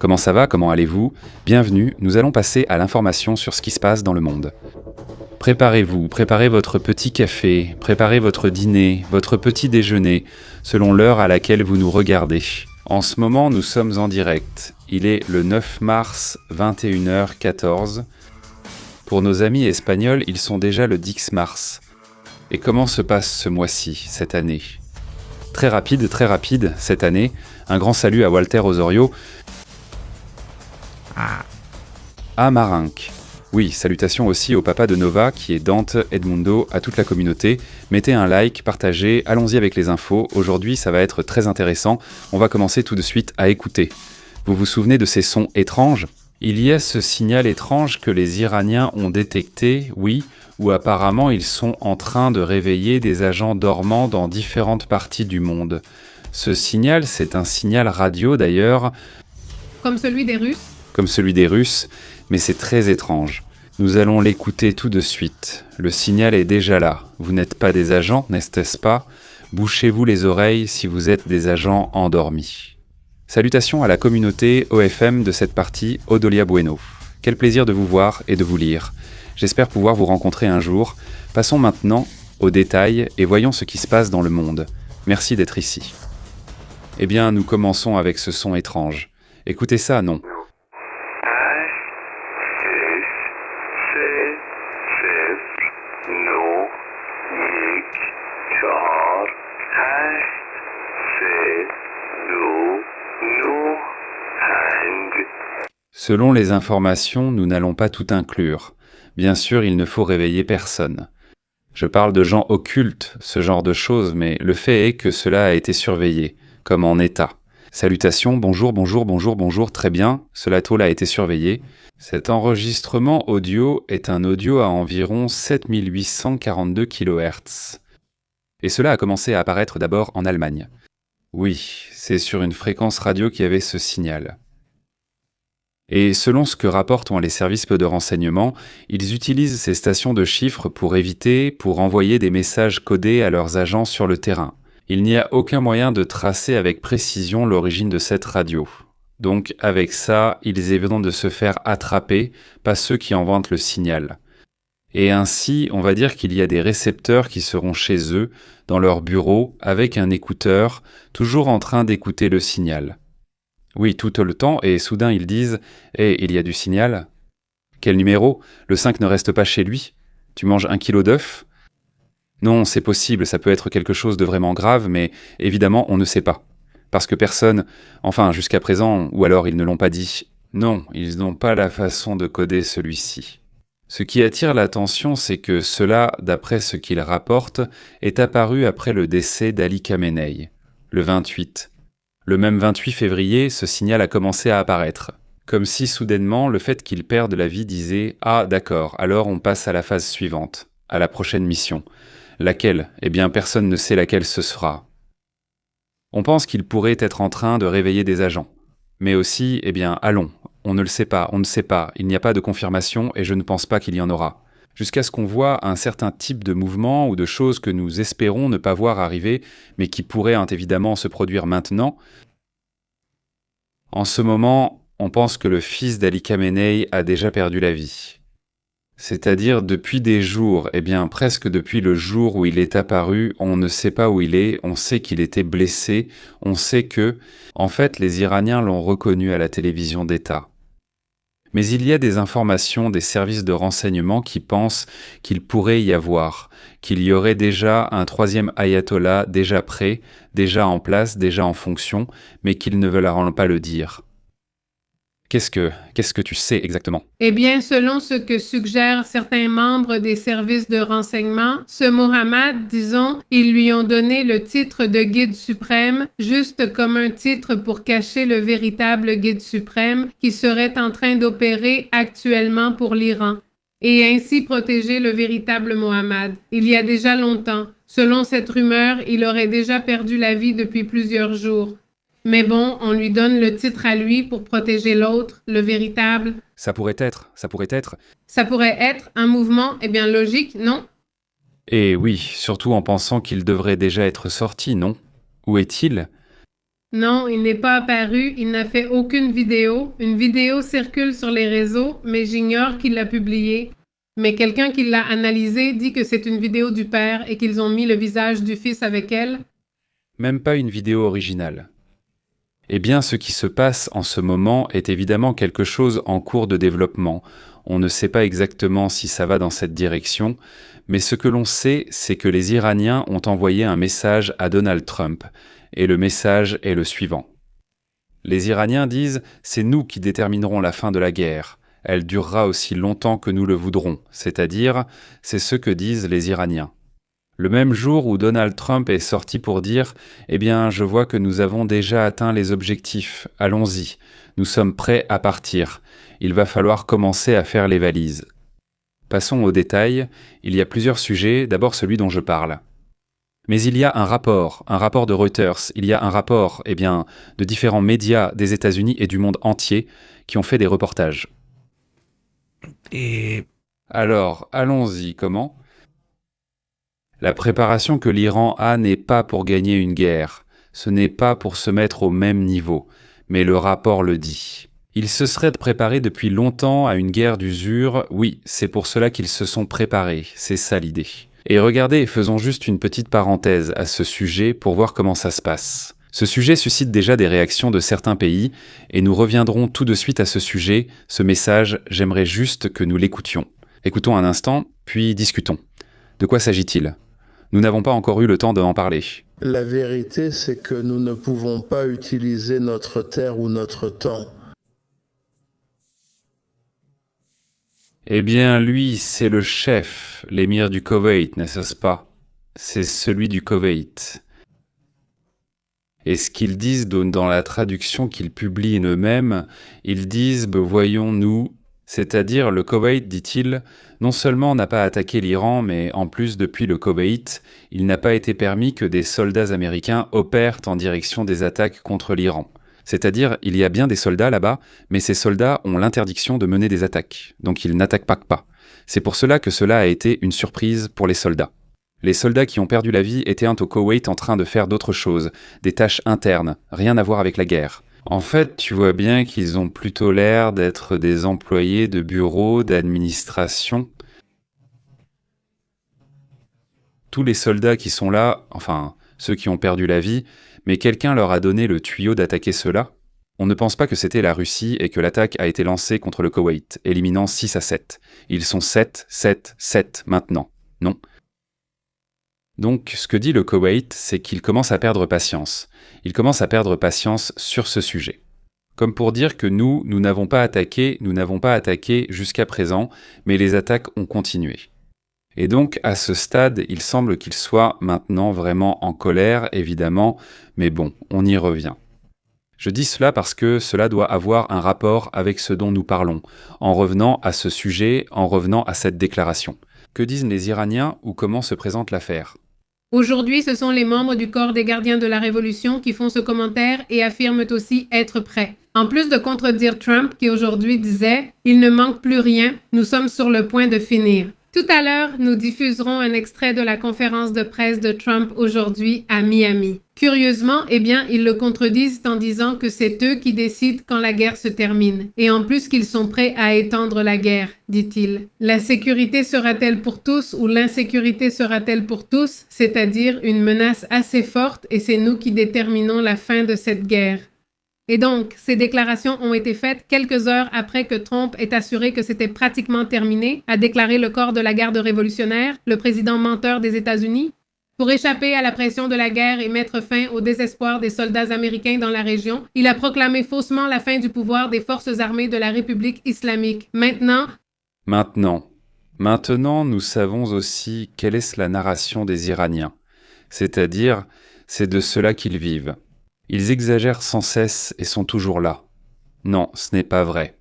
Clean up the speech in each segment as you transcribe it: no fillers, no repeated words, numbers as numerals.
Comment ça va? Comment allez-vous? Bienvenue, nous allons passer à l'information sur ce qui se passe dans le monde. Préparez-vous, préparez votre petit café, préparez votre dîner, votre petit déjeuner, selon l'heure à laquelle vous nous regardez. En ce moment, nous sommes en direct. Il est le 9 mars, 21h14. Pour nos amis espagnols, ils sont déjà le 10 mars. Et comment se passe ce mois-ci, cette année? Très rapide, cette année. Un grand salut à Walter Osorio. À Marinque. Oui, salutations aussi au papa de Nova, qui est Dante, Edmundo, à toute la communauté. Mettez un like, partagez, allons-y avec les infos. Aujourd'hui, ça va être très intéressant. On va commencer tout de suite à écouter. Vous vous souvenez de ces sons étranges? Il y a ce signal étrange que les Iraniens ont détecté, oui, où apparemment ils sont en train de réveiller des agents dormants dans différentes parties du monde. Ce signal, c'est un signal radio d'ailleurs. Comme celui des Russes? Comme celui des Russes, mais c'est très étrange. Nous allons l'écouter tout de suite. Le signal est déjà là. Vous n'êtes pas des agents, n'est-ce pas? Bouchez-vous les oreilles si vous êtes des agents endormis. Salutations à la communauté OFM de cette partie Odolia Bueno. Quel plaisir de vous voir et de vous lire. J'espère pouvoir vous rencontrer un jour. Passons maintenant aux détails et voyons ce qui se passe dans le monde. Merci d'être ici. Eh bien, nous commençons avec ce son étrange. Écoutez ça, non? Selon les informations, nous n'allons pas tout inclure. Bien sûr, il ne faut réveiller personne. Je parle de gens occultes, ce genre de choses, mais le fait est que cela a été surveillé, comme en état. Salutations, bonjour, très bien, ce lato a été surveillé. Cet enregistrement audio est un audio à environ 7842 kHz. Et cela a commencé à apparaître d'abord en Allemagne. Oui, c'est sur une fréquence radio qu'il y avait ce signal. Et selon ce que rapportent les services de renseignement, ils utilisent ces stations de chiffres pour envoyer des messages codés à leurs agents sur le terrain. Il n'y a aucun moyen de tracer avec précision l'origine de cette radio. Donc avec ça, ils évitent de se faire attraper, pas ceux qui inventent le signal. Et ainsi, on va dire qu'il y a des récepteurs qui seront chez eux, dans leur bureau, avec un écouteur, toujours en train d'écouter le signal. Oui, tout le temps, et soudain ils disent « Hé, il y a du signal. Quel numéro? Le 5 ne reste pas chez lui. Tu manges 1 kilo d'œufs? Non, c'est possible, ça peut être quelque chose de vraiment grave, mais évidemment, on ne sait pas. Parce que personne, enfin jusqu'à présent, ou alors ils ne l'ont pas dit. Non, ils n'ont pas la façon de coder celui-ci. Ce qui attire l'attention, c'est que cela, d'après ce qu'ils rapportent, est apparu après le décès d'Ali Khamenei, le 28. Le même 28 février, ce signal a commencé à apparaître. Comme si soudainement, le fait qu'il perde la vie disait « Ah, d'accord, alors on passe à la phase suivante, à la prochaine mission. » Laquelle? Eh bien, personne ne sait laquelle ce sera. On pense qu'il pourrait être en train de réveiller des agents. Mais aussi, eh bien, allons, on ne sait pas, il n'y a pas de confirmation et je ne pense pas qu'il y en aura. Jusqu'à ce qu'on voit un certain type de mouvement ou de choses que nous espérons ne pas voir arriver, mais qui pourraient évidemment se produire maintenant. En ce moment, on pense que le fils d'Ali Khamenei a déjà perdu la vie. C'est-à-dire depuis des jours, eh bien presque depuis le jour où il est apparu, on ne sait pas où il est, on sait qu'il était blessé, on sait que, en fait, les Iraniens l'ont reconnu à la télévision d'État. Mais il y a des informations des services de renseignement qui pensent qu'il pourrait y avoir, qu'il y aurait déjà un troisième ayatollah déjà prêt, déjà en place, déjà en fonction, mais qu'ils ne veulent pas le dire. Qu'est-ce que tu sais exactement? Eh bien, selon ce que suggèrent certains membres des services de renseignement, ce Mohammed, disons, ils lui ont donné le titre de guide suprême, juste comme un titre pour cacher le véritable guide suprême qui serait en train d'opérer actuellement pour l'Iran, et ainsi protéger le véritable Mohammed. Il y a déjà longtemps. Selon cette rumeur, il aurait déjà perdu la vie depuis plusieurs jours. Mais bon, on lui donne le titre à lui pour protéger l'autre, le véritable. Ça pourrait être. Ça pourrait être un mouvement, eh bien logique, non? Et oui, surtout en pensant qu'il devrait déjà être sorti, non? Où est-il? Non, il n'est pas apparu, il n'a fait aucune vidéo. Une vidéo circule sur les réseaux, mais j'ignore qui l'a publiée. Mais quelqu'un qui l'a analysée dit que c'est une vidéo du père et qu'ils ont mis le visage du fils avec elle. Même pas une vidéo originale. Eh bien, ce qui se passe en ce moment est évidemment quelque chose en cours de développement. On ne sait pas exactement si ça va dans cette direction, mais ce que l'on sait, c'est que les Iraniens ont envoyé un message à Donald Trump, et le message est le suivant. Les Iraniens disent « C'est nous qui déterminerons la fin de la guerre. Elle durera aussi longtemps que nous le voudrons, c'est-à-dire, c'est ce que disent les Iraniens. » Le même jour où Donald Trump est sorti pour dire « Eh bien, je vois que nous avons déjà atteint les objectifs, allons-y, nous sommes prêts à partir, il va falloir commencer à faire les valises. » Passons aux détails, il y a plusieurs sujets, d'abord celui dont je parle. Mais il y a un rapport de Reuters, il y a un rapport, de différents médias des États-Unis et du monde entier qui ont fait des reportages. Et Alors, allons-y, comment ? La préparation que l'Iran a n'est pas pour gagner une guerre, ce n'est pas pour se mettre au même niveau, mais le rapport le dit. Ils se seraient préparés depuis longtemps à une guerre d'usure, oui, c'est pour cela qu'ils se sont préparés, c'est ça l'idée. Et regardez, faisons juste une petite parenthèse à ce sujet pour voir comment ça se passe. Ce sujet suscite déjà des réactions de certains pays, et nous reviendrons tout de suite à ce sujet, ce message, j'aimerais juste que nous l'écoutions. Écoutons un instant, puis discutons. De quoi s'agit-il ? Nous n'avons pas encore eu le temps d'en parler. La vérité, c'est que nous ne pouvons pas utiliser notre terre ou notre temps. Eh bien, lui, c'est le chef, l'émir du Koweït, n'est-ce pas ? C'est celui du Koweït. Et ce qu'ils disent dans la traduction qu'ils publient eux-mêmes, ils disent « voyons-nous », c'est-à-dire le Koweït, dit-il, non seulement n'a pas attaqué l'Iran, mais en plus, depuis le Koweït, il n'a pas été permis que des soldats américains opèrent en direction des attaques contre l'Iran. C'est-à-dire, il y a bien des soldats là-bas, mais ces soldats ont l'interdiction de mener des attaques, donc ils n'attaquent pas. C'est pour cela que cela a été une surprise pour les soldats. Les soldats qui ont perdu la vie étaient au Koweït en train de faire d'autres choses, des tâches internes, rien à voir avec la guerre. En fait, tu vois bien qu'ils ont plutôt l'air d'être des employés de bureau, d'administration. Tous les soldats qui sont là, enfin, ceux qui ont perdu la vie, mais quelqu'un leur a donné le tuyau d'attaquer ceux-là. On ne pense pas que c'était la Russie et que l'attaque a été lancée contre le Koweït, éliminant 6 à 7. Ils sont 7 maintenant. Non. Donc, ce que dit le Koweït, c'est qu'il commence à perdre patience. Il commence à perdre patience sur ce sujet. Comme pour dire que nous n'avons pas attaqué jusqu'à présent, mais les attaques ont continué. Et donc, à ce stade, il semble qu'il soit maintenant vraiment en colère, évidemment, mais bon, on y revient. Je dis cela parce que cela doit avoir un rapport avec ce dont nous parlons, en revenant à ce sujet, en revenant à cette déclaration. Que disent les Iraniens ou comment se présente l'affaire ? Aujourd'hui, ce sont les membres du corps des gardiens de la Révolution qui font ce commentaire et affirment aussi être prêts. En plus de contredire Trump qui aujourd'hui disait « Il ne manque plus rien, nous sommes sur le point de finir ». Tout à l'heure, nous diffuserons un extrait de la conférence de presse de Trump aujourd'hui à Miami. Curieusement, ils le contredisent en disant que c'est eux qui décident quand la guerre se termine. Et en plus qu'ils sont prêts à étendre la guerre, dit-il. La sécurité sera-t-elle pour tous ou l'insécurité sera-t-elle pour tous? C'est-à-dire une menace assez forte et c'est nous qui déterminons la fin de cette guerre. Et donc, ces déclarations ont été faites quelques heures après que Trump ait assuré que c'était pratiquement terminé, a déclaré le corps de la garde révolutionnaire, le président menteur des États-Unis. Pour échapper à la pression de la guerre et mettre fin au désespoir des soldats américains dans la région, il a proclamé faussement la fin du pouvoir des forces armées de la République islamique. Maintenant, nous savons aussi quelle est la narration des Iraniens. C'est-à-dire, c'est de cela qu'ils vivent. Ils exagèrent sans cesse et sont toujours là. Non, ce n'est pas vrai.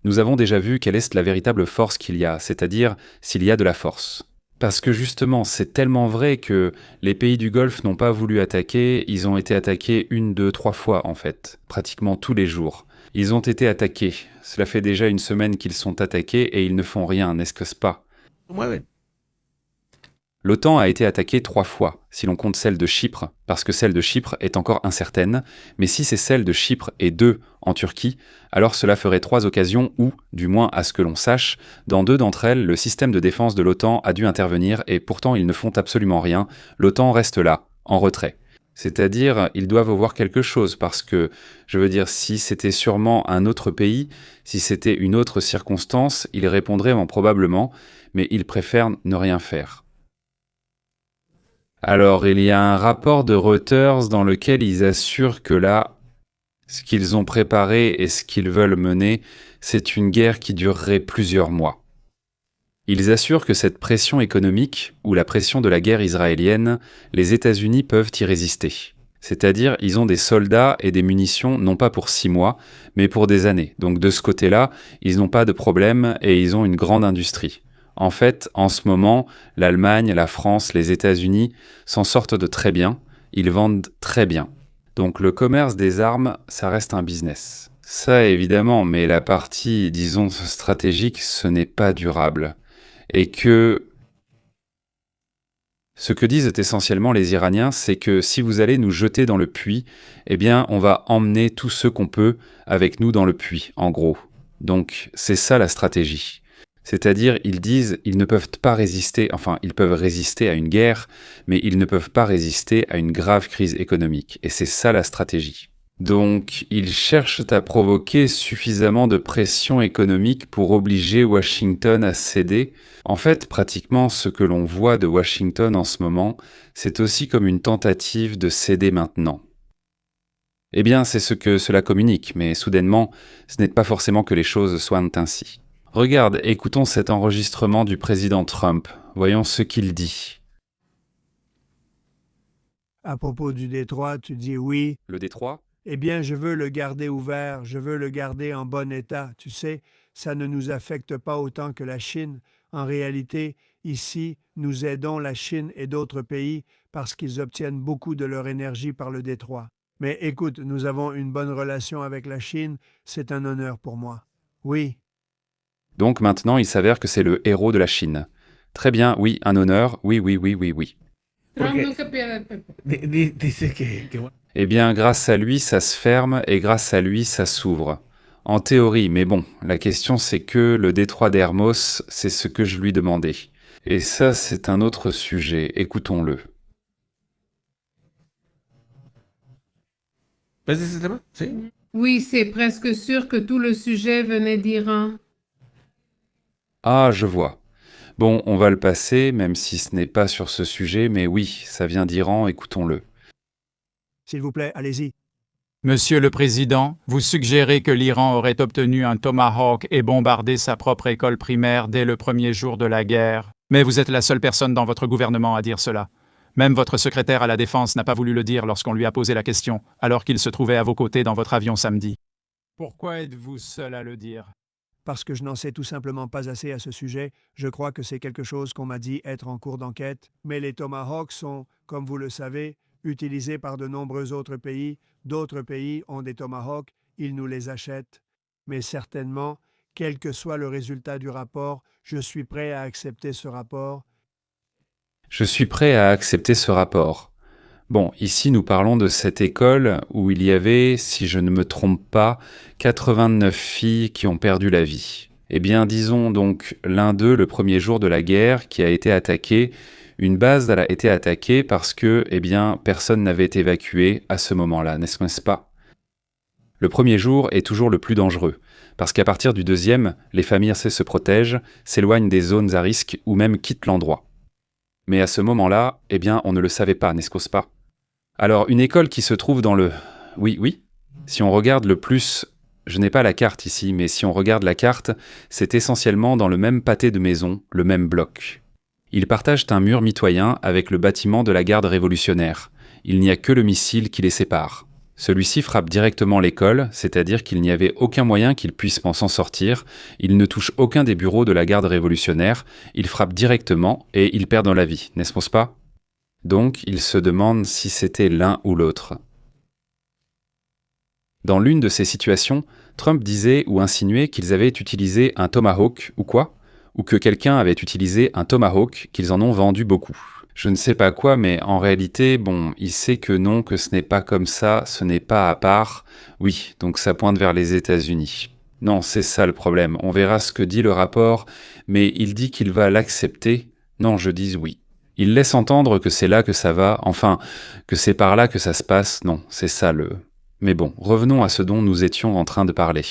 Nous avons déjà vu quelle est la véritable force qu'il y a, c'est-à-dire s'il y a de la force. Parce que justement, c'est tellement vrai que les pays du Golfe n'ont pas voulu attaquer, ils ont été attaqués 1, 2, 3 fois en fait, pratiquement tous les jours. Ils ont été attaqués, cela fait déjà une semaine qu'ils sont attaqués et ils ne font rien, n'est-ce que pas ? Ouais. L'OTAN a été attaquée 3 fois, si l'on compte celle de Chypre, parce que celle de Chypre est encore incertaine, mais si c'est celle de Chypre et 2 en Turquie, alors cela ferait 3 occasions où, du moins à ce que l'on sache, dans 2 d'entre elles, le système de défense de l'OTAN a dû intervenir et pourtant ils ne font absolument rien, l'OTAN reste là, en retrait. C'est-à-dire, ils doivent voir quelque chose, parce que, je veux dire, si c'était sûrement un autre pays, si c'était une autre circonstance, ils répondraient probablement, mais ils préfèrent ne rien faire. Alors, il y a un rapport de Reuters dans lequel ils assurent que là, ce qu'ils ont préparé et ce qu'ils veulent mener, c'est une guerre qui durerait plusieurs mois. Ils assurent que cette pression économique, ou la pression de la guerre israélienne, les États-Unis peuvent y résister. C'est-à-dire, ils ont des soldats et des munitions, non pas pour 6 mois, mais pour des années. Donc de ce côté-là, ils n'ont pas de problème et ils ont une grande industrie. En fait, en ce moment, l'Allemagne, la France, les États-Unis s'en sortent de très bien, ils vendent très bien. Donc le commerce des armes, ça reste un business. Ça évidemment, mais la partie, disons, stratégique, ce n'est pas durable. Et que ce que disent essentiellement les Iraniens, c'est que si vous allez nous jeter dans le puits, eh bien on va emmener tous ceux qu'on peut avec nous dans le puits, en gros. Donc c'est ça la stratégie. C'est-à-dire, ils disent, ils ne peuvent pas résister, enfin, ils peuvent résister à une guerre, mais ils ne peuvent pas résister à une grave crise économique. Et c'est ça la stratégie. Donc, ils cherchent à provoquer suffisamment de pression économique pour obliger Washington à céder. En fait, pratiquement, ce que l'on voit de Washington en ce moment, c'est aussi comme une tentative de céder maintenant. Eh bien, c'est ce que cela communique, mais soudainement, ce n'est pas forcément que les choses soient ainsi. Regarde, écoutons cet enregistrement du président Trump. Voyons ce qu'il dit. À propos du détroit, tu dis oui. Le détroit ? Eh bien, je veux le garder ouvert, je veux le garder en bon état. Tu sais, ça ne nous affecte pas autant que la Chine. En réalité, ici, nous aidons la Chine et d'autres pays parce qu'ils obtiennent beaucoup de leur énergie par le détroit. Mais écoute, nous avons une bonne relation avec la Chine, c'est un honneur pour moi. Oui. Donc maintenant, il s'avère que c'est le héros de la Chine. Très bien, oui, un honneur, oui. Trump no se pierde el pepe. Dice que Eh bien, grâce à lui, ça se ferme et grâce à lui, ça s'ouvre. En théorie, mais bon, la question c'est que le détroit d'Hermos, c'est ce que je lui demandais. Et ça, c'est un autre sujet, écoutons-le. ¿Ves ese tema? Sí. Oui, c'est presque sûr que tout le sujet venait d'Iran. Ah, je vois. Bon, on va le passer, même si ce n'est pas sur ce sujet, mais oui, ça vient d'Iran, écoutons-le. S'il vous plaît, allez-y. Monsieur le Président, vous suggérez que l'Iran aurait obtenu un Tomahawk et bombardé sa propre école primaire dès le premier jour de la guerre. Mais vous êtes la seule personne dans votre gouvernement à dire cela. Même votre secrétaire à la Défense n'a pas voulu le dire lorsqu'on lui a posé la question, alors qu'il se trouvait à vos côtés dans votre avion samedi. Pourquoi êtes-vous seul à le dire? Parce que je n'en sais tout simplement pas assez à ce sujet. Je crois que c'est quelque chose qu'on m'a dit être en cours d'enquête. Mais les Tomahawks sont, comme vous le savez, utilisés par de nombreux autres pays. D'autres pays ont des Tomahawks, ils nous les achètent. Mais certainement, quel que soit le résultat du rapport, je suis prêt à accepter ce rapport. Je suis prêt à accepter ce rapport. Bon, ici nous parlons de cette école où il y avait, si je ne me trompe pas, 89 filles qui ont perdu la vie. Eh bien, disons donc l'un d'eux, le premier jour de la guerre, qui a été attaqué. Une base a été attaquée parce que, eh bien, personne n'avait été évacué à ce moment-là, n'est-ce pas? Le premier jour est toujours le plus dangereux, parce qu'à partir du deuxième, les familles se protègent, s'éloignent des zones à risque ou même quittent l'endroit. Mais à ce moment-là, eh bien, on ne le savait pas, n'est-ce pas? Alors, une école qui se trouve dans le... Oui. Si on regarde le plus... Je n'ai pas la carte ici, mais si on regarde la carte, c'est essentiellement dans le même pâté de maisons, le même bloc. Ils partagent un mur mitoyen avec le bâtiment de la garde révolutionnaire. Il n'y a que le missile qui les sépare. Celui-ci frappe directement l'école, c'est-à-dire qu'il n'y avait aucun moyen qu'ils puissent s'en sortir. Il ne touche aucun des bureaux de la garde révolutionnaire. Il frappe directement et ils perdent la vie, n'est-ce pas? Donc, ils se demandent si c'était l'un ou l'autre. Dans l'une de ces situations, Trump disait ou insinuait qu'ils avaient utilisé un Tomahawk ou quoi? ou que quelqu'un avait utilisé un Tomahawk, qu'ils en ont vendu beaucoup. Je ne sais pas quoi, mais en réalité, bon, il sait que non, que ce n'est pas comme ça, ce n'est pas à part. Oui, donc ça pointe vers les États-Unis. Non, c'est ça le problème. On verra ce que dit le rapport, mais il dit qu'il va l'accepter. Non, je dis oui. Il laisse entendre que c'est là que ça va, enfin, que c'est par là que ça se passe. Non, c'est ça le... Mais bon, revenons à ce dont nous étions en train de parler.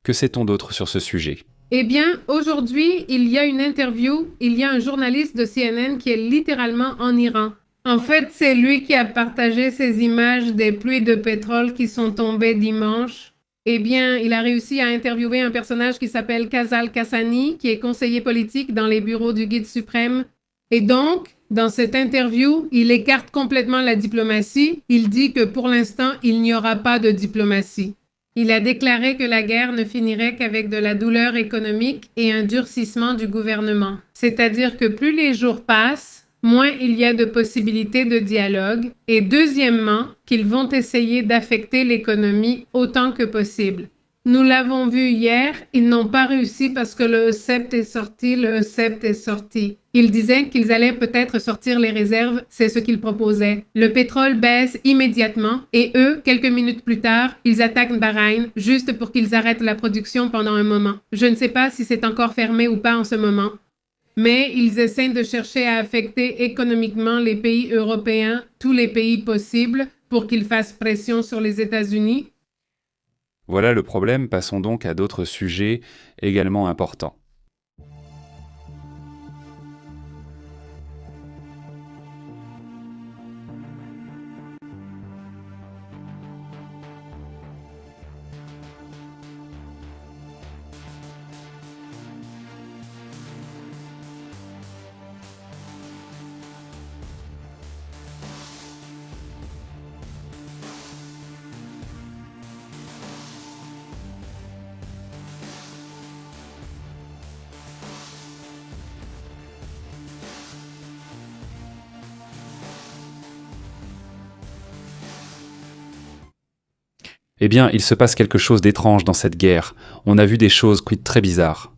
Que sait-on d'autre sur ce sujet ? Eh bien, aujourd'hui, il y a une interview, il y a un journaliste de CNN qui est littéralement en Iran. En fait, c'est lui qui a partagé ces images des pluies de pétrole qui sont tombées dimanche. Eh bien, il a réussi à interviewer un personnage qui s'appelle Kazal Kassani, qui est conseiller politique dans les bureaux du guide suprême. Et donc, dans cette interview, il écarte complètement la diplomatie. Il dit que pour l'instant, il n'y aura pas de diplomatie. Il a déclaré que la guerre ne finirait qu'avec de la douleur économique et un durcissement du gouvernement. C'est-à-dire que plus les jours passent, moins il y a de possibilités de dialogue. Et deuxièmement, qu'ils vont essayer d'affecter l'économie autant que possible. Nous l'avons vu hier, ils n'ont pas réussi parce que le E7 est sorti. Ils disaient qu'ils allaient peut-être sortir les réserves, c'est ce qu'ils proposaient. Le pétrole baisse immédiatement et eux, quelques minutes plus tard, ils attaquent Bahreïn juste pour qu'ils arrêtent la production pendant un moment. Je ne sais pas si c'est encore fermé ou pas en ce moment. Mais ils essaient de chercher à affecter économiquement les pays européens, tous les pays possibles, pour qu'ils fassent pression sur les États-Unis. Voilà le problème, passons donc à d'autres sujets également importants. Eh bien, il se passe quelque chose d'étrange dans cette guerre. On a vu des choses très bizarres.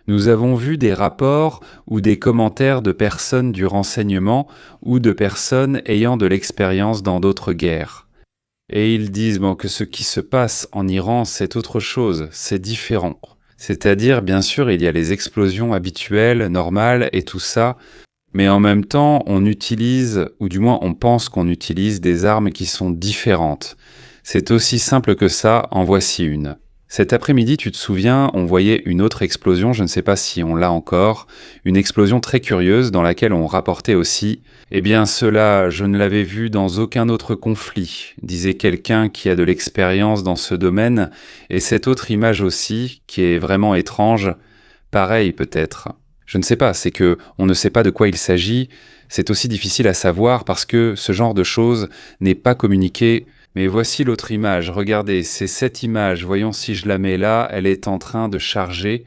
Nous avons vu des rapports ou des commentaires de personnes du renseignement ou de personnes ayant de l'expérience dans d'autres guerres. Et ils disent que ce qui se passe en Iran, c'est autre chose, c'est différent. C'est-à-dire, bien sûr, il y a les explosions habituelles, normales et tout ça, mais en même temps, on utilise, ou du moins on pense qu'on utilise des armes qui sont différentes. C'est aussi simple que ça, en voici une. Cet après-midi, tu te souviens, on voyait une autre explosion, je ne sais pas si on l'a encore, une explosion très curieuse dans laquelle on rapportait aussi « Eh bien cela, je ne l'avais vu dans aucun autre conflit », disait quelqu'un qui a de l'expérience dans ce domaine, et cette autre image aussi, qui est vraiment étrange, pareil peut-être. Je ne sais pas, c'est que on ne sait pas de quoi il s'agit, c'est aussi difficile à savoir parce que ce genre de choses n'est pas communiqué. Mais voici l'autre image, regardez, c'est cette image, voyons si je la mets là, elle est en train de charger.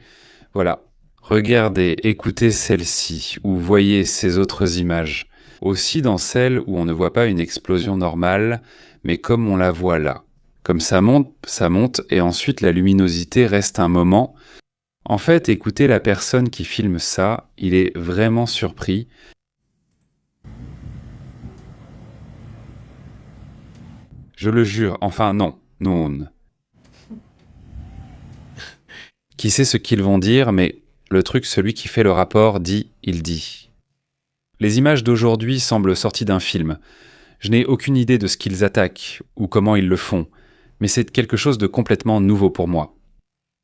Voilà, regardez, écoutez celle-ci, ou voyez ces autres images. Aussi dans celle où on ne voit pas une explosion normale, mais comme on la voit là. Comme ça monte, et ensuite la luminosité reste un moment. En fait, écoutez la personne qui filme ça, il est vraiment surpris. Je le jure, enfin non. Qui sait ce qu'ils vont dire, mais le truc, celui qui fait le rapport il dit. Les images d'aujourd'hui semblent sorties d'un film. Je n'ai aucune idée de ce qu'ils attaquent, ou comment ils le font, mais c'est quelque chose de complètement nouveau pour moi.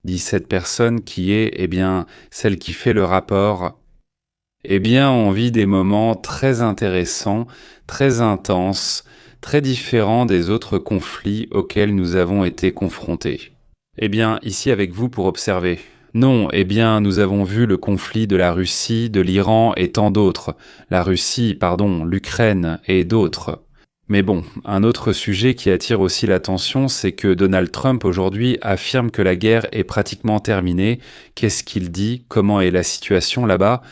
Dit cette personne qui est, celle qui fait le rapport. On vit des moments très intéressants, très intenses, très différent des autres conflits auxquels nous avons été confrontés. Ici avec vous pour observer. Non, nous avons vu le conflit de la Russie, de l'Iran et tant d'autres. L'Ukraine et d'autres. Mais bon, un autre sujet qui attire aussi l'attention, c'est que Donald Trump aujourd'hui affirme que la guerre est pratiquement terminée. Qu'est-ce qu'il dit? Comment est la situation là-bas?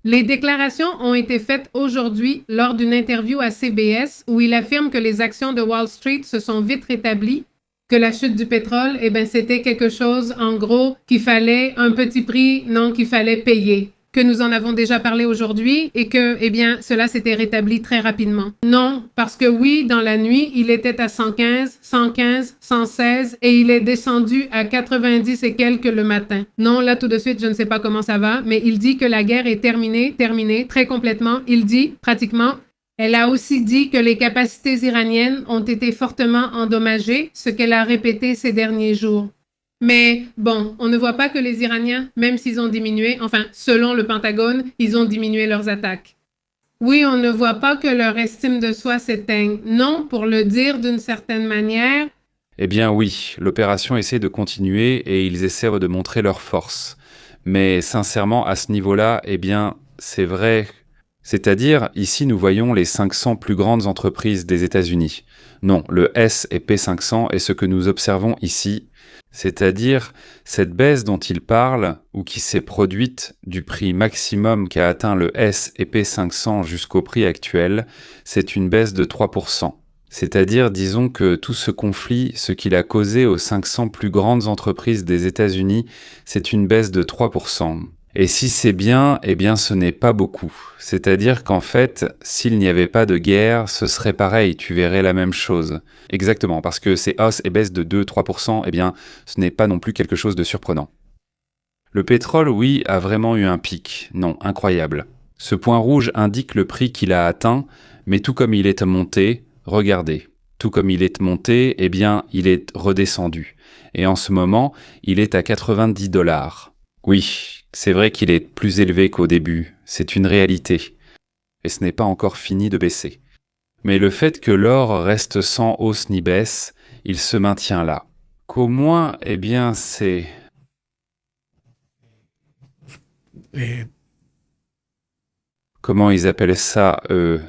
Les déclarations ont été faites aujourd'hui lors d'une interview à CBS où il affirme que les actions de Wall Street se sont vite rétablies, Que la chute du pétrole, c'était quelque chose, en gros, qu'il fallait un petit prix, non, qu'il fallait payer. Que nous en avons déjà parlé aujourd'hui et que, cela s'était rétabli très rapidement. Non, parce que oui, dans la nuit, il était à 115, 116 et il est descendu à 90 et quelques le matin. Non, là, tout de suite, je ne sais pas comment ça va, mais il dit que la guerre est terminée, très complètement. Il dit, pratiquement. Elle a aussi dit que les capacités iraniennes ont été fortement endommagées, ce qu'elle a répété ces derniers jours. Mais bon, on ne voit pas que les Iraniens, même s'ils ont diminué, enfin, selon le Pentagone, ils ont diminué leurs attaques. Oui, on ne voit pas que leur estime de soi s'éteigne. Non, pour le dire d'une certaine manière. Eh bien oui, l'opération essaie de continuer et ils essaient de montrer leur force. Mais sincèrement, à ce niveau-là, c'est vrai. C'est-à-dire, ici, nous voyons les 500 plus grandes entreprises des États-Unis. Non, le S&P 500 est ce que nous observons ici. C'est-à-dire, cette baisse dont il parle, ou qui s'est produite du prix maximum qu'a atteint le S&P 500 jusqu'au prix actuel, c'est une baisse de 3%. C'est-à-dire, disons que tout ce conflit, ce qu'il a causé aux 500 plus grandes entreprises des États-Unis, c'est une baisse de 3%. Et si c'est bien, ce n'est pas beaucoup. C'est-à-dire qu'en fait, s'il n'y avait pas de guerre, ce serait pareil, tu verrais la même chose. Exactement, parce que ces hausses et baisses de 2-3%, ce n'est pas non plus quelque chose de surprenant. Le pétrole, oui, a vraiment eu un pic. Non, incroyable. Ce point rouge indique le prix qu'il a atteint, mais tout comme il est monté, regardez. Tout comme il est monté, il est redescendu. Et en ce moment, il est à $90. Oui. C'est vrai qu'il est plus élevé qu'au début, c'est une réalité. Et ce n'est pas encore fini de baisser. Mais le fait que l'or reste sans hausse ni baisse, il se maintient là. Qu'au moins, c'est... Comment ils appellent ça,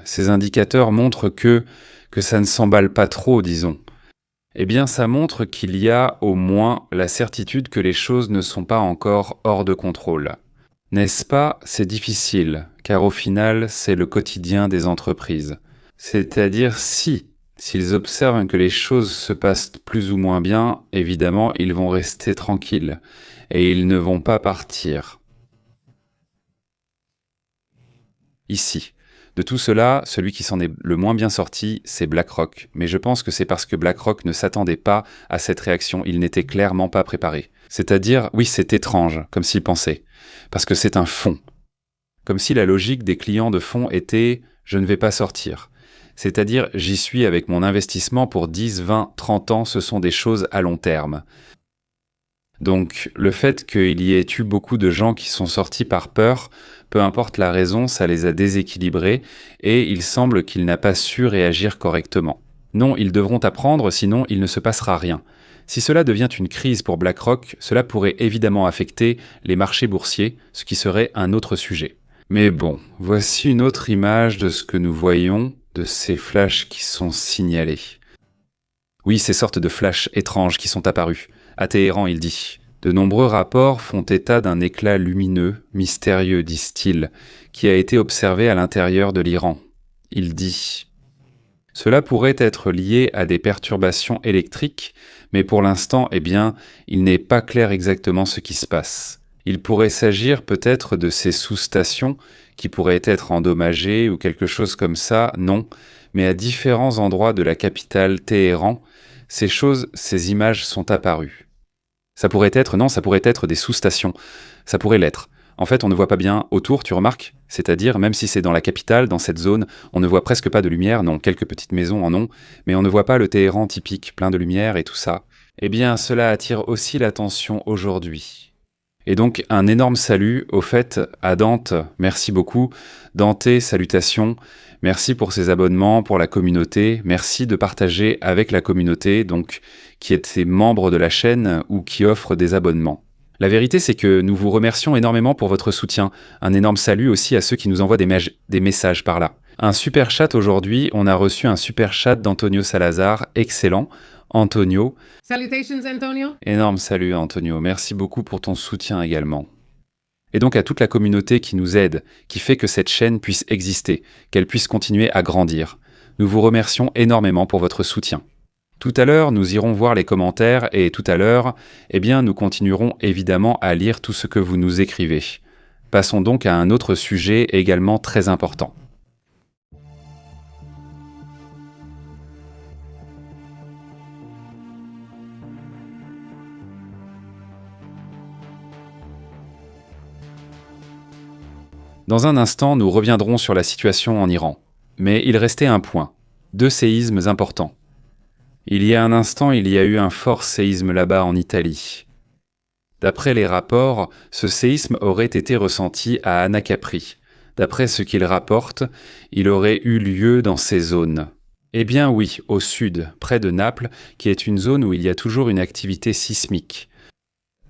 ces indicateurs montrent que ça ne s'emballe pas trop, disons. Ça montre qu'il y a au moins la certitude que les choses ne sont pas encore hors de contrôle. N'est-ce pas? C'est difficile, car au final, c'est le quotidien des entreprises. C'est-à-dire s'ils observent que les choses se passent plus ou moins bien, évidemment, ils vont rester tranquilles, et ils ne vont pas partir. Ici. De tout cela, celui qui s'en est le moins bien sorti, c'est BlackRock. Mais je pense que c'est parce que BlackRock ne s'attendait pas à cette réaction, il n'était clairement pas préparé. C'est-à-dire, oui, c'est étrange, comme s'il pensait. Parce que c'est un fonds. Comme si la logique des clients de fonds était « je ne vais pas sortir ». C'est-à-dire, j'y suis avec mon investissement pour 10, 20, 30 ans, ce sont des choses à long terme. Donc, le fait qu'il y ait eu beaucoup de gens qui sont sortis par peur, peu importe la raison, ça les a déséquilibrés et il semble qu'il n'a pas su réagir correctement. Non, ils devront apprendre, sinon il ne se passera rien. Si cela devient une crise pour BlackRock, cela pourrait évidemment affecter les marchés boursiers, ce qui serait un autre sujet. Mais bon, voici une autre image de ce que nous voyons, de ces flashs qui sont signalés. Oui, ces sortes de flashs étranges qui sont apparus. À Téhéran, il dit. De nombreux rapports font état d'un éclat lumineux, mystérieux, disent-ils, qui a été observé à l'intérieur de l'Iran. Il dit. Cela pourrait être lié à des perturbations électriques, mais pour l'instant, il n'est pas clair exactement ce qui se passe. Il pourrait s'agir peut-être de ces sous-stations qui pourraient être endommagées ou quelque chose comme ça, non, mais à différents endroits de la capitale Téhéran, ces images sont apparues. Ça pourrait être des sous-stations. Ça pourrait l'être. En fait, on ne voit pas bien autour, tu remarques? C'est-à-dire, même si c'est dans la capitale, dans cette zone, on ne voit presque pas de lumière, non, quelques petites maisons en ont, mais on ne voit pas le Téhéran typique, plein de lumière et tout ça. Cela attire aussi l'attention aujourd'hui. Et donc, un énorme salut, au fait, à Dante, merci beaucoup. Dante, salutations, merci pour ses abonnements, pour la communauté, merci de partager avec la communauté, donc, qui est membre de la chaîne ou qui offre des abonnements. La vérité, c'est que nous vous remercions énormément pour votre soutien. Un énorme salut aussi à ceux qui nous envoient des messages par là. Un super chat aujourd'hui, on a reçu un super chat d'Antonio Salazar, excellent. Antonio. Salutations, Antonio. Énorme salut, Antonio. Merci beaucoup pour ton soutien également. Et donc à toute la communauté qui nous aide, qui fait que cette chaîne puisse exister, qu'elle puisse continuer à grandir. Nous vous remercions énormément pour votre soutien. Tout à l'heure, nous irons voir les commentaires et tout à l'heure, nous continuerons évidemment à lire tout ce que vous nous écrivez. Passons donc à un autre sujet également très important. Dans un instant, nous reviendrons sur la situation en Iran. Mais il restait un point. 2 séismes importants. Il y a un instant, il y a eu un fort séisme là-bas en Italie. D'après les rapports, ce séisme aurait été ressenti à Anacapri. D'après ce qu'ils rapportent, il aurait eu lieu dans ces zones. Eh bien oui, au sud, près de Naples, qui est une zone où il y a toujours une activité sismique.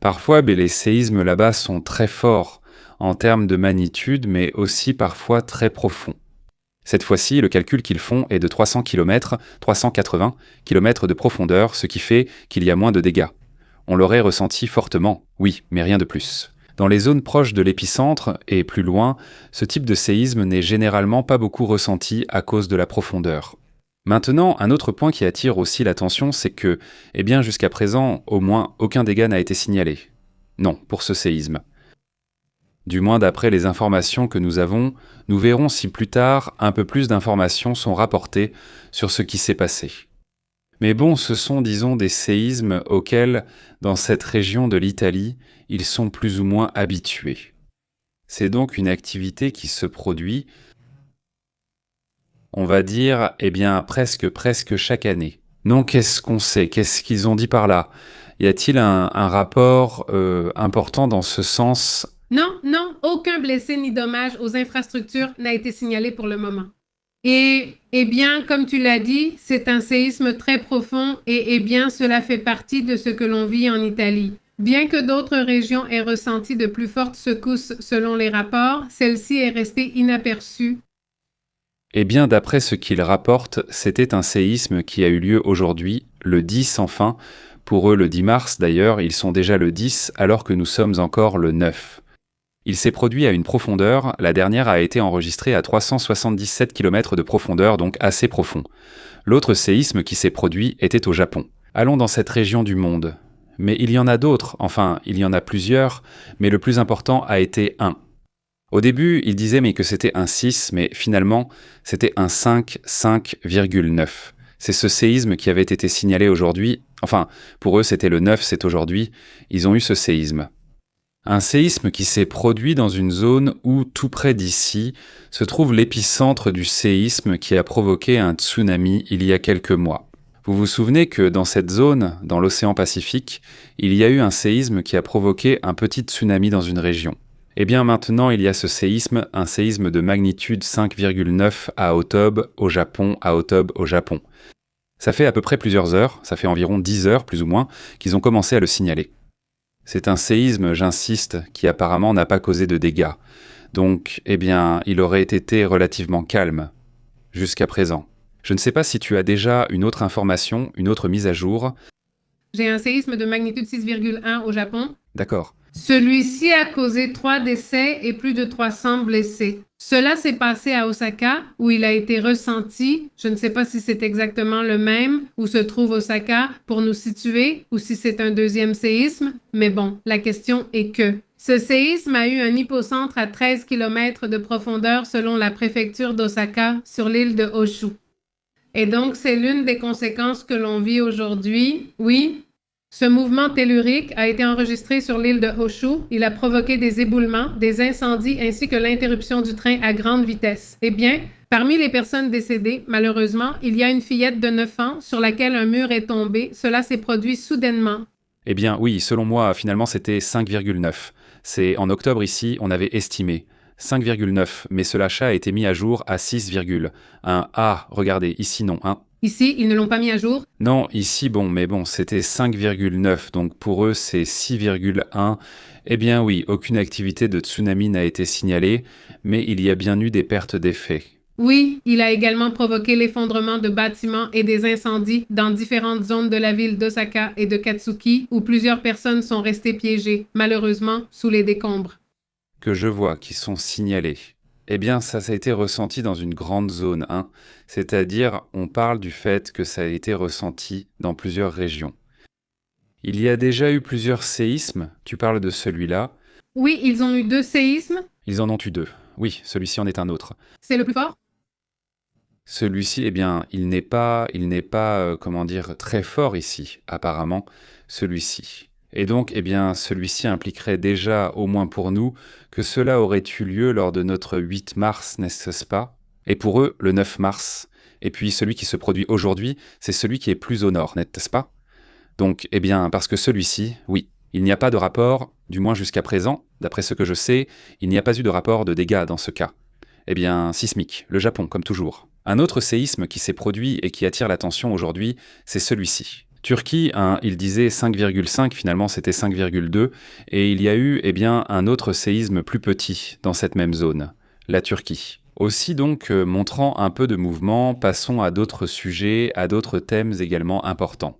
Parfois, les séismes là-bas sont très forts, en termes de magnitude, mais aussi parfois très profonds. Cette fois-ci, le calcul qu'ils font est de 300 km, 380 km de profondeur, ce qui fait qu'il y a moins de dégâts. On l'aurait ressenti fortement, oui, mais rien de plus. Dans les zones proches de l'épicentre et plus loin, ce type de séisme n'est généralement pas beaucoup ressenti à cause de la profondeur. Maintenant, un autre point qui attire aussi l'attention, c'est que, jusqu'à présent, au moins aucun dégât n'a été signalé. Non, pour ce séisme. Du moins d'après les informations que nous avons, nous verrons si plus tard un peu plus d'informations sont rapportées sur ce qui s'est passé. Mais bon, ce sont disons des séismes auxquels, dans cette région de l'Italie, ils sont plus ou moins habitués. C'est donc une activité qui se produit, on va dire, presque chaque année. Non, qu'est-ce qu'on sait? Qu'est-ce qu'ils ont dit par là? Y a-t-il un rapport important dans ce sens? Non, aucun blessé ni dommage aux infrastructures n'a été signalé pour le moment. Et, comme tu l'as dit, c'est un séisme très profond et, cela fait partie de ce que l'on vit en Italie. Bien que d'autres régions aient ressenti de plus fortes secousses selon les rapports, celle-ci est restée inaperçue. D'après ce qu'ils rapportent, c'était un séisme qui a eu lieu aujourd'hui, le 10 enfin. Pour eux, le 10 mars d'ailleurs, ils sont déjà le 10 alors que nous sommes encore le 9. Il s'est produit à une profondeur, la dernière a été enregistrée à 377 km de profondeur, donc assez profond. L'autre séisme qui s'est produit était au Japon. Allons dans cette région du monde. Mais il y en a d'autres, enfin, il y en a plusieurs, mais le plus important a été un. Au début, ils disaient que c'était un 6, mais finalement, c'était un 5, 5,9. C'est ce séisme qui avait été signalé aujourd'hui, enfin, pour eux c'était le 9, c'est aujourd'hui, ils ont eu ce séisme. Un séisme qui s'est produit dans une zone où, tout près d'ici, se trouve l'épicentre du séisme qui a provoqué un tsunami il y a quelques mois. Vous vous souvenez que dans cette zone, dans l'océan Pacifique, il y a eu un séisme qui a provoqué un petit tsunami dans une région. Maintenant, il y a ce séisme, un séisme de magnitude 5,9 à Otobe, au Japon, Ça fait à peu près plusieurs heures, ça fait environ 10 heures plus ou moins, qu'ils ont commencé à le signaler. C'est un séisme, j'insiste, qui apparemment n'a pas causé de dégâts. Donc, il aurait été relativement calme, jusqu'à présent. Je ne sais pas si tu as déjà une autre information, une autre mise à jour. J'ai un séisme de magnitude 6,1 au Japon. D'accord. Celui-ci a causé 3 décès et plus de 300 blessés. Cela s'est passé à Osaka, où il a été ressenti. Je ne sais pas si c'est exactement le même où se trouve Osaka pour nous situer, ou si c'est un deuxième séisme. Mais bon, la question est que ce séisme a eu un hypocentre à 13 km de profondeur selon la préfecture d'Osaka sur l'île de Honshu. Et donc, c'est l'une des conséquences que l'on vit aujourd'hui. Oui, ce mouvement tellurique a été enregistré sur l'île de Honshu. Il a provoqué des éboulements, des incendies ainsi que l'interruption du train à grande vitesse. Parmi les personnes décédées, malheureusement, il y a une fillette de 9 ans sur laquelle un mur est tombé. Cela s'est produit soudainement. Oui, selon moi, finalement, c'était 5,9. C'est en octobre ici, on avait estimé 5,9, mais ce l'achat a été mis à jour à 6,1. Ah, regardez, ici non, hein. Ici, ils ne l'ont pas mis à jour? Non, ici, c'était 5,9, donc pour eux, c'est 6,1. Oui, aucune activité de tsunami n'a été signalée, mais il y a bien eu des pertes d'effets. Oui, il a également provoqué l'effondrement de bâtiments et des incendies dans différentes zones de la ville d'Osaka et de Katsuki, où plusieurs personnes sont restées piégées, malheureusement, sous les décombres. Que je vois qui sont signalés. Eh bien, ça a été ressenti dans une grande zone, hein. C'est-à-dire, on parle du fait que ça a été ressenti dans plusieurs régions. Il y a déjà eu plusieurs séismes, tu parles de celui-là. Oui, ils ont eu 2 séismes. Ils en ont eu 2. Oui, celui-ci en est un autre. C'est le plus fort? Celui-ci, eh bien, il n'est pas, comment dire, très fort ici, apparemment, celui-ci. Et donc, eh bien, celui-ci impliquerait déjà, au moins pour nous, que cela aurait eu lieu lors de notre 8 mars, n'est-ce pas? Et pour eux, le 9 mars. Et puis, celui qui se produit aujourd'hui, c'est celui qui est plus au nord, n'est-ce pas? Donc, eh bien, parce que celui-ci, oui, il n'y a pas de rapport, du moins jusqu'à présent, d'après ce que je sais, il n'y a pas eu de rapport de dégâts dans ce cas. Eh bien, sismique, le Japon, comme toujours. Un autre séisme qui s'est produit et qui attire l'attention aujourd'hui, c'est celui-ci. Turquie, il disait 5,5, finalement c'était 5,2, et il y a eu eh bien, un autre séisme plus petit dans cette même zone, la Turquie. Aussi donc, montrant un peu de mouvement, passons à d'autres sujets, à d'autres thèmes également importants.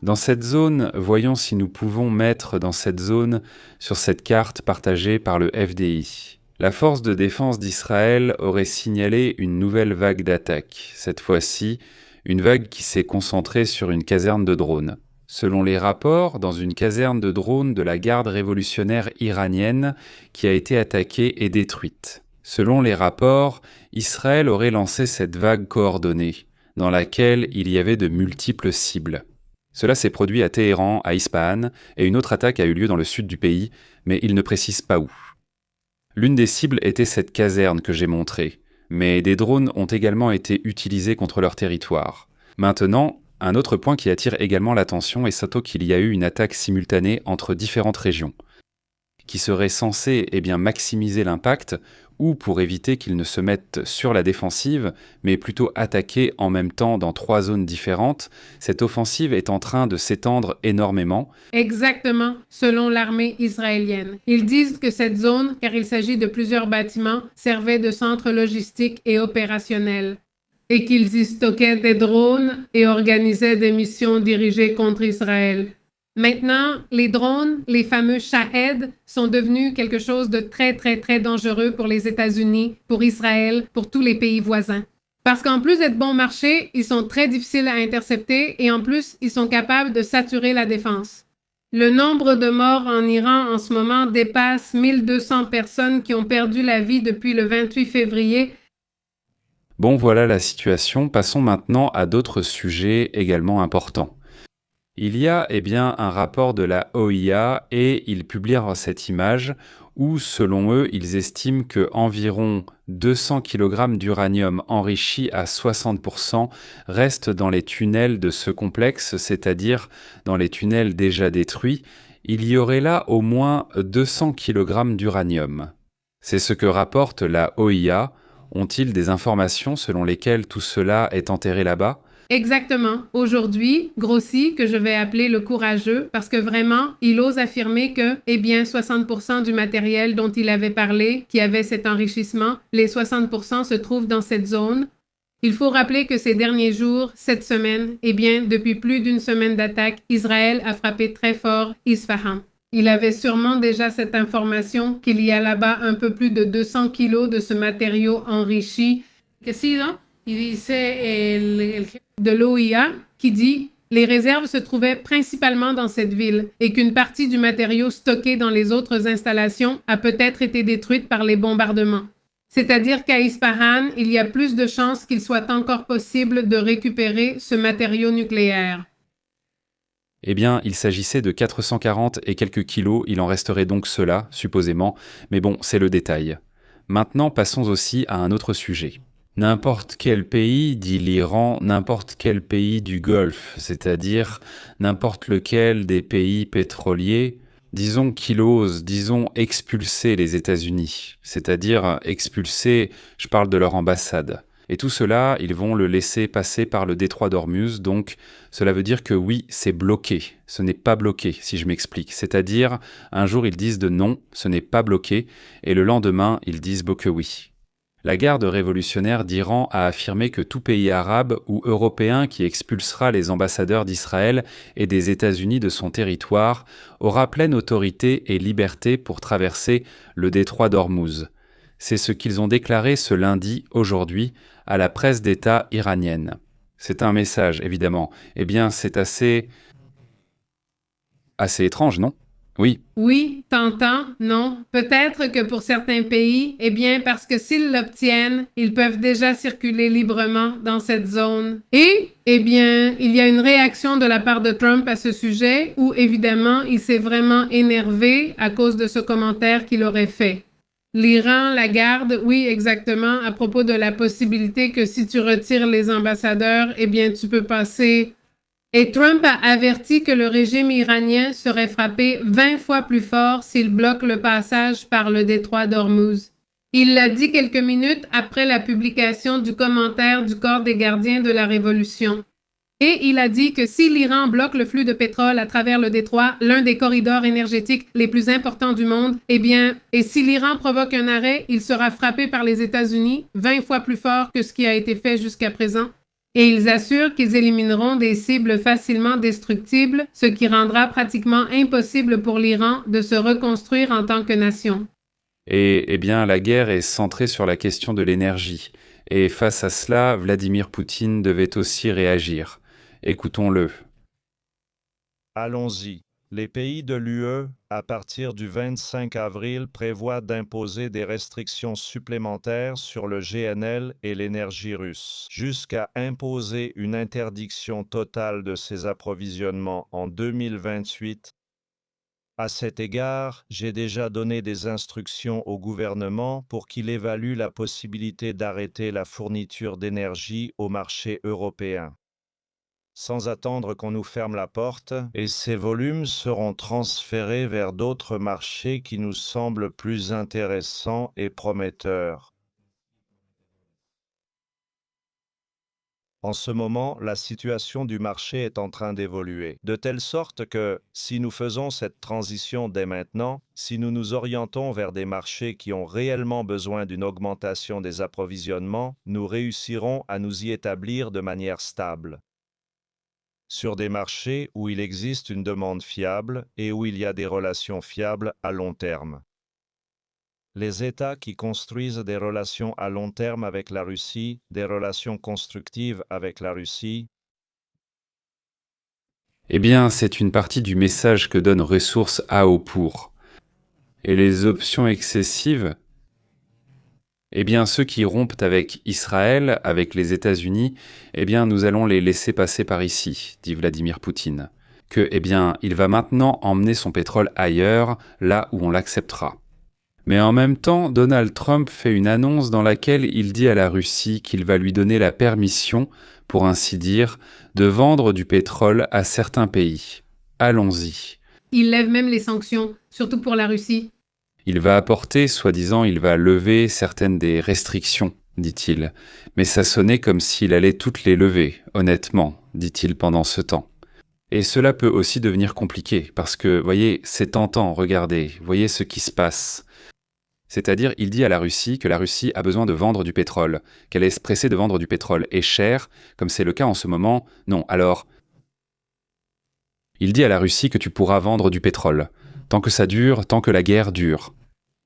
Dans cette zone, voyons si nous pouvons mettre dans cette zone sur cette carte partagée par le FDI. La force de défense d'Israël aurait signalé une nouvelle vague d'attaques. Cette fois-ci, une vague qui s'est concentrée sur une caserne de drones. Selon les rapports, dans une caserne de drones de la garde révolutionnaire iranienne qui a été attaquée et détruite. Selon les rapports, Israël aurait lancé cette vague coordonnée, dans laquelle il y avait de multiples cibles. Cela s'est produit à Téhéran, à Ispahan, et une autre attaque a eu lieu dans le sud du pays, mais il ne précise pas où. L'une des cibles était cette caserne que j'ai montrée, mais des drones ont également été utilisés contre leur territoire. Maintenant, un autre point qui attire également l'attention est surtout qu'il y a eu une attaque simultanée entre différentes régions, qui serait censée maximiser l'impact, ou pour éviter qu'ils ne se mettent sur la défensive, mais plutôt attaquer en même temps dans 3 zones différentes. Cette offensive est en train de s'étendre énormément. Exactement, selon l'armée israélienne. Ils disent que cette zone, car il s'agit de plusieurs bâtiments, servait de centre logistique et opérationnel, et qu'ils y stockaient des drones et organisaient des missions dirigées contre Israël. Maintenant, les drones, les fameux Shahed, sont devenus quelque chose de très, très, très dangereux pour les États-Unis, pour Israël, pour tous les pays voisins. Parce qu'en plus d'être bon marché, ils sont très difficiles à intercepter et en plus, ils sont capables de saturer la défense. Le nombre de morts en Iran en ce moment dépasse 1200 personnes qui ont perdu la vie depuis le 28 février. Bon, voilà la situation. Passons maintenant à d'autres sujets également importants. Il y a un rapport de la OIA et ils publient cette image où, selon eux, ils estiment que environ 200 kg d'uranium enrichi à 60% restent dans les tunnels de ce complexe, c'est-à-dire dans les tunnels déjà détruits. Il y aurait là au moins 200 kg d'uranium. C'est ce que rapporte la OIA. Ont-ils des informations selon lesquelles tout cela est enterré là-bas ? Exactement. Aujourd'hui, Grossi, que je vais appeler le courageux, parce que vraiment, il ose affirmer que, 60% du matériel dont il avait parlé, qui avait cet enrichissement, les 60% se trouvent dans cette zone. Il faut rappeler que ces derniers jours, cette semaine, depuis plus d'une semaine d'attaque, Israël a frappé très fort Isfahan. Il avait sûrement déjà cette information qu'il y a là-bas un peu plus de 200 kilos de ce matériau enrichi. Qu'est-ce qu'il dit? Il disait de l'OIA qui dit les réserves se trouvaient principalement dans cette ville et qu'une partie du matériau stocké dans les autres installations a peut-être été détruite par les bombardements. C'est-à-dire qu'à Ispahan, il y a plus de chances qu'il soit encore possible de récupérer ce matériau nucléaire. Il s'agissait de 440 et quelques kilos, il en resterait donc cela, supposément, mais bon, c'est le détail. Maintenant, passons aussi à un autre sujet. N'importe quel pays, dit l'Iran, n'importe quel pays du Golfe, c'est-à-dire n'importe lequel des pays pétroliers, disons qu'il ose, expulser les États-Unis, c'est-à-dire expulser, je parle de leur ambassade. Et tout cela, ils vont le laisser passer par le détroit d'Ormuz, donc cela veut dire que oui, c'est bloqué. Ce n'est pas bloqué, si je m'explique. C'est-à-dire, un jour ils disent de non, ce n'est pas bloqué, et le lendemain, ils disent que oui. La garde révolutionnaire d'Iran a affirmé que tout pays arabe ou européen qui expulsera les ambassadeurs d'Israël et des États-Unis de son territoire aura pleine autorité et liberté pour traverser le détroit d'Ormuz. C'est ce qu'ils ont déclaré ce lundi, aujourd'hui, à la presse d'État iranienne. C'est un message, évidemment. Eh bien, c'est assez étrange, non? Oui. Oui, tentant, non. Peut-être que pour certains pays, eh bien, parce que s'ils l'obtiennent, ils peuvent déjà circuler librement dans cette zone. Et, eh bien, il y a une réaction de la part de Trump à ce sujet où, évidemment, il s'est vraiment énervé à cause de ce commentaire qu'il aurait fait. L'Iran, la garde, oui, exactement, à propos de la possibilité que si tu retires les ambassadeurs, eh bien, tu peux passer. Et Trump a averti que le régime iranien serait frappé 20 fois plus fort s'il bloque le passage par le détroit d'Ormuz. Il l'a dit quelques minutes après la publication du commentaire du Corps des gardiens de la Révolution. Et il a dit que si l'Iran bloque le flux de pétrole à travers le détroit, l'un des corridors énergétiques les plus importants du monde, eh bien, et si l'Iran provoque un arrêt, il sera frappé par les États-Unis 20 fois plus fort que ce qui a été fait jusqu'à présent. Et ils assurent qu'ils élimineront des cibles facilement destructibles, ce qui rendra pratiquement impossible pour l'Iran de se reconstruire en tant que nation. Et eh bien, la guerre est centrée sur la question de l'énergie. Et face à cela, Vladimir Poutine devait aussi réagir. Écoutons-le. Allons-y. Les pays de l'UE, à partir du 25 avril, prévoient d'imposer des restrictions supplémentaires sur le GNL et l'énergie russe, jusqu'à imposer une interdiction totale de ces approvisionnements en 2028. À cet égard, j'ai déjà donné des instructions au gouvernement pour qu'il évalue la possibilité d'arrêter la fourniture d'énergie au marché européen, sans attendre qu'on nous ferme la porte, et ces volumes seront transférés vers d'autres marchés qui nous semblent plus intéressants et prometteurs. En ce moment, la situation du marché est en train d'évoluer, de telle sorte que, si nous faisons cette transition dès maintenant, si nous nous orientons vers des marchés qui ont réellement besoin d'une augmentation des approvisionnements, nous réussirons à nous y établir de manière stable, sur des marchés où il existe une demande fiable et où il y a des relations fiables à long terme. Les États qui construisent des relations à long terme avec la Russie, des relations constructives avec la Russie, Eh bien, c'est une partie du message que donne Ressources AO pour. Et les options excessives, eh bien, ceux qui rompent avec Israël, avec les États-Unis, eh bien, nous allons les laisser passer par ici, dit Vladimir Poutine. Que, eh bien, il va maintenant emmener son pétrole ailleurs, là où on l'acceptera. Mais en même temps, Donald Trump fait une annonce dans laquelle il dit à la Russie qu'il va lui donner la permission, pour ainsi dire, de vendre du pétrole à certains pays. Allons-y. Il lève même les sanctions, surtout pour la Russie. Il va apporter, soi-disant, il va lever certaines des restrictions, dit-il. Mais ça sonnait comme s'il allait toutes les lever, honnêtement, dit-il pendant ce temps. Et cela peut aussi devenir compliqué, parce que, voyez, c'est tentant, regardez, voyez ce qui se passe. C'est-à-dire, il dit à la Russie que la Russie a besoin de vendre du pétrole, qu'elle est pressée de vendre du pétrole, et cher, comme c'est le cas en ce moment, non. Alors, il dit à la Russie que tu pourras vendre du pétrole, tant que ça dure, tant que la guerre dure.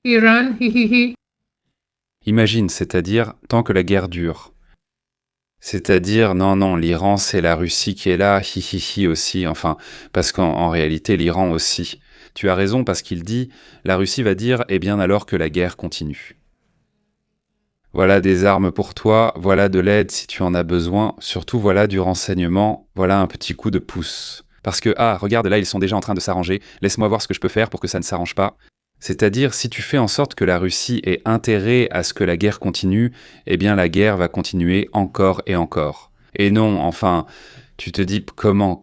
Iran, hihihi. Imagine, c'est-à-dire, tant que la guerre dure. C'est-à-dire, non, l'Iran, c'est la Russie qui est là, hihihi aussi, enfin, parce qu'en réalité, l'Iran aussi. Tu as raison parce qu'il dit, la Russie va dire, eh bien alors que la guerre continue. Voilà des armes pour toi, voilà de l'aide si tu en as besoin, surtout voilà du renseignement, voilà un petit coup de pouce. Parce que, regarde, là ils sont déjà en train de s'arranger, laisse-moi voir ce que je peux faire pour que ça ne s'arrange pas. C'est-à-dire, si tu fais en sorte que la Russie ait intérêt à ce que la guerre continue, eh bien la guerre va continuer encore et encore. Et non, enfin, tu te dis comment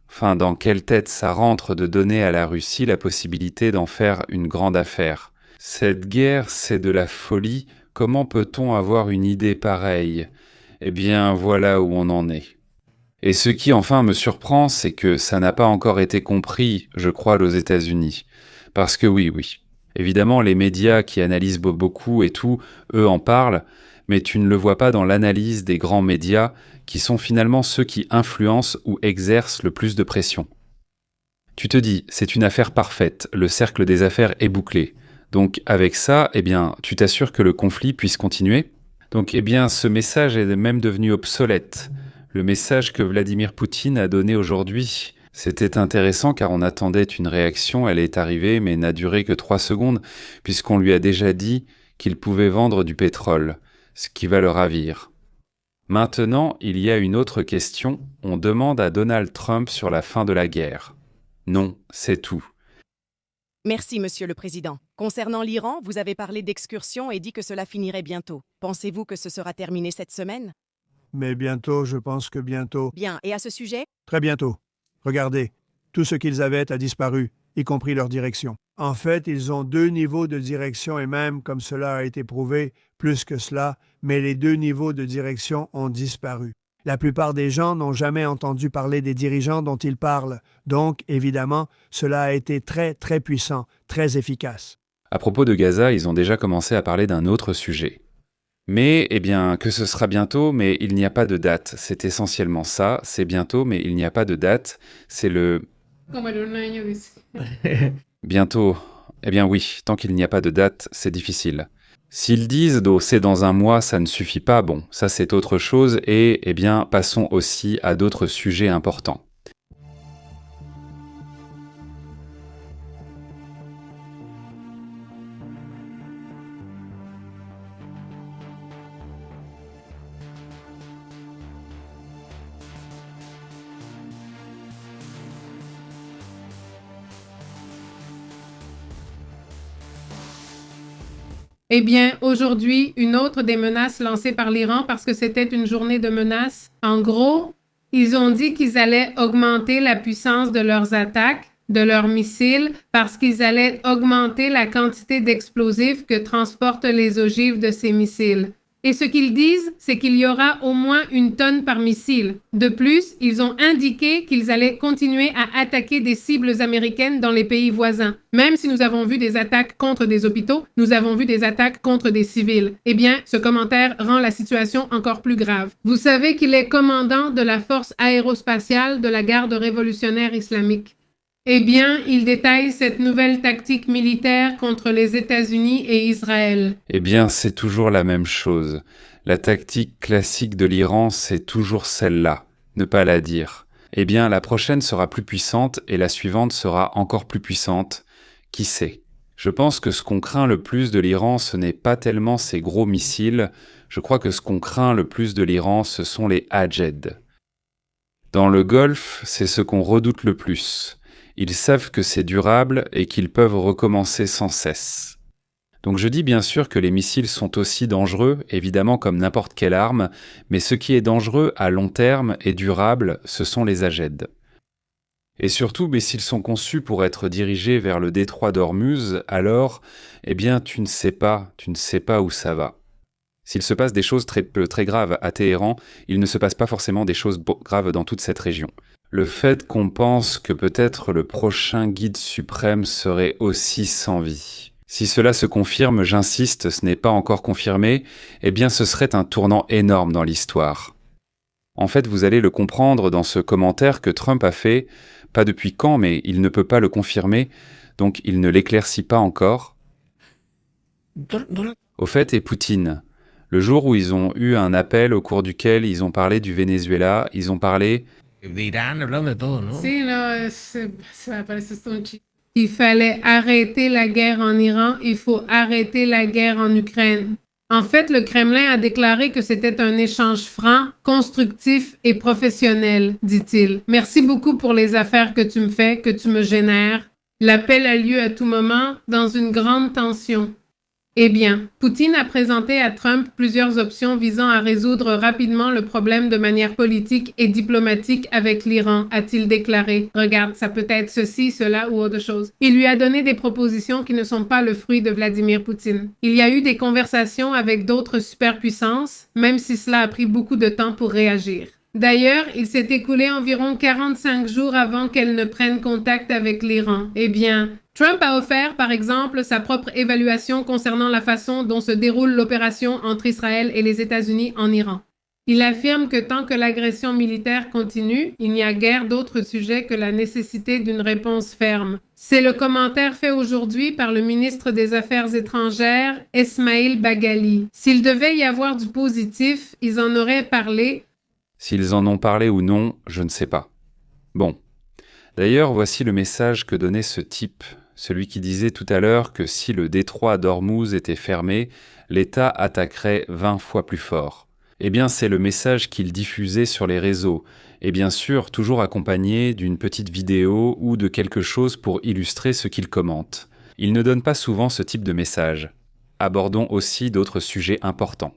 Enfin, dans quelle tête ça rentre de donner à la Russie la possibilité d'en faire une grande affaire? Cette guerre, c'est de la folie. Comment peut-on avoir une idée pareille? Eh bien, voilà où on en est. Et ce qui enfin me surprend, c'est que ça n'a pas encore été compris, je crois, aux États-Unis. Parce que oui, Évidemment, les médias qui analysent beaucoup et tout, eux en parlent, mais tu ne le vois pas dans l'analyse des grands médias qui sont finalement ceux qui influencent ou exercent le plus de pression. Tu te dis, c'est une affaire parfaite, le cercle des affaires est bouclé. Donc avec ça, eh bien, tu t'assures que le conflit puisse continuer. Donc, eh bien, ce message est même devenu obsolète. Le message que Vladimir Poutine a donné aujourd'hui, c'était intéressant car on attendait une réaction, elle est arrivée mais n'a duré que 3 secondes puisqu'on lui a déjà dit qu'il pouvait vendre du pétrole, ce qui va le ravir. Maintenant, il y a une autre question, on demande à Donald Trump sur la fin de la guerre. Non, c'est tout. Merci, Monsieur le Président. Concernant l'Iran, vous avez parlé d'excursion et dit que cela finirait bientôt. Pensez-vous que ce sera terminé cette semaine? Mais bientôt, je pense que bientôt. Bien, et à ce sujet? Très bientôt. Regardez, tout ce qu'ils avaient a disparu, y compris leur direction. En fait, ils ont 2 niveaux de direction et même, comme cela a été prouvé, plus que cela, mais les 2 niveaux de direction ont disparu. La plupart des gens n'ont jamais entendu parler des dirigeants dont ils parlent, donc, évidemment, cela a été très, très puissant, très efficace. À propos de Gaza, ils ont déjà commencé à parler d'un autre sujet. Mais, eh bien, que ce sera bientôt, mais il n'y a pas de date. C'est essentiellement ça, c'est bientôt, mais il n'y a pas de date. C'est le... Como en un año, dice. Bientôt. Eh bien oui, tant qu'il n'y a pas de date, c'est difficile. S'ils disent « c'est dans un mois », ça ne suffit pas, bon, ça c'est autre chose, et, eh bien, passons aussi à d'autres sujets importants. Eh bien, aujourd'hui, une autre des menaces lancées par l'Iran, parce que c'était une journée de menaces. En gros, ils ont dit qu'ils allaient augmenter la puissance de leurs attaques, de leurs missiles, parce qu'ils allaient augmenter la quantité d'explosifs que transportent les ogives de ces missiles. Et ce qu'ils disent, c'est qu'il y aura au moins 1 tonne par missile. De plus, ils ont indiqué qu'ils allaient continuer à attaquer des cibles américaines dans les pays voisins. Même si nous avons vu des attaques contre des hôpitaux, nous avons vu des attaques contre des civils. Eh bien, ce commentaire rend la situation encore plus grave. Vous savez qu'il est commandant de la force aérospatiale de la garde révolutionnaire islamique. Eh bien, il détaille cette nouvelle tactique militaire contre les États-Unis et Israël. Eh bien, c'est toujours la même chose. La tactique classique de l'Iran, c'est toujours celle-là, ne pas la dire. Eh bien, la prochaine sera plus puissante et la suivante sera encore plus puissante. Qui sait? Je pense que ce qu'on craint le plus de l'Iran, ce n'est pas tellement ces gros missiles. Je crois que ce qu'on craint le plus de l'Iran, ce sont les Hajed. Dans le Golfe, c'est ce qu'on redoute le plus. Ils savent que c'est durable et qu'ils peuvent recommencer sans cesse. Donc je dis bien sûr que les missiles sont aussi dangereux, évidemment comme n'importe quelle arme, mais ce qui est dangereux à long terme et durable, ce sont les Hajed. Et surtout, mais s'ils sont conçus pour être dirigés vers le détroit d'Ormuz, alors, eh bien tu ne sais pas où ça va. S'il se passe des choses très graves à Téhéran, il ne se passe pas forcément des choses graves dans toute cette région. Le fait qu'on pense que peut-être le prochain guide suprême serait aussi sans vie. Si cela se confirme, j'insiste, ce n'est pas encore confirmé, eh bien ce serait un tournant énorme dans l'histoire. En fait, vous allez le comprendre dans ce commentaire que Trump a fait, pas depuis quand, mais il ne peut pas le confirmer, donc il ne l'éclaircit pas encore. Au fait, et Poutine, le jour où ils ont eu un appel au cours duquel ils ont parlé du Venezuela, ils ont parlé... Dirán, hablando de todo, ¿no? Sí, no, parece un chiste. Il fallait arrêter la guerre en Iran, il faut arrêter la guerre en Ukraine. En fait, le Kremlin a déclaré que c'était un échange franc, constructif et professionnel, dit-il. Merci beaucoup pour les affaires que tu me fais, que tu me génères. L'appel a lieu à tout moment, dans une grande tension. Eh bien, Poutine a présenté à Trump plusieurs options visant à résoudre rapidement le problème de manière politique et diplomatique avec l'Iran, a-t-il déclaré. Regarde, ça peut être ceci, cela ou autre chose. Il lui a donné des propositions qui ne sont pas le fruit de Vladimir Poutine. Il y a eu des conversations avec d'autres superpuissances, même si cela a pris beaucoup de temps pour réagir. D'ailleurs, il s'est écoulé environ 45 jours avant qu'elle ne prenne contact avec l'Iran. Eh bien, Trump a offert, par exemple, sa propre évaluation concernant la façon dont se déroule l'opération entre Israël et les États-Unis en Iran. Il affirme que tant que l'agression militaire continue, il n'y a guère d'autre sujet que la nécessité d'une réponse ferme. C'est le commentaire fait aujourd'hui par le ministre des Affaires étrangères, Esmaïl Baghali. S'il devait y avoir du positif, ils en auraient parlé. S'ils en ont parlé ou non, je ne sais pas. Bon. D'ailleurs, voici le message que donnait ce type, celui qui disait tout à l'heure que si le détroit d'Ormuz était fermé, l'État attaquerait 20 fois plus fort. Eh bien, c'est le message qu'il diffusait sur les réseaux, et bien sûr, toujours accompagné d'une petite vidéo ou de quelque chose pour illustrer ce qu'il commente. Il ne donne pas souvent ce type de message. Abordons aussi d'autres sujets importants.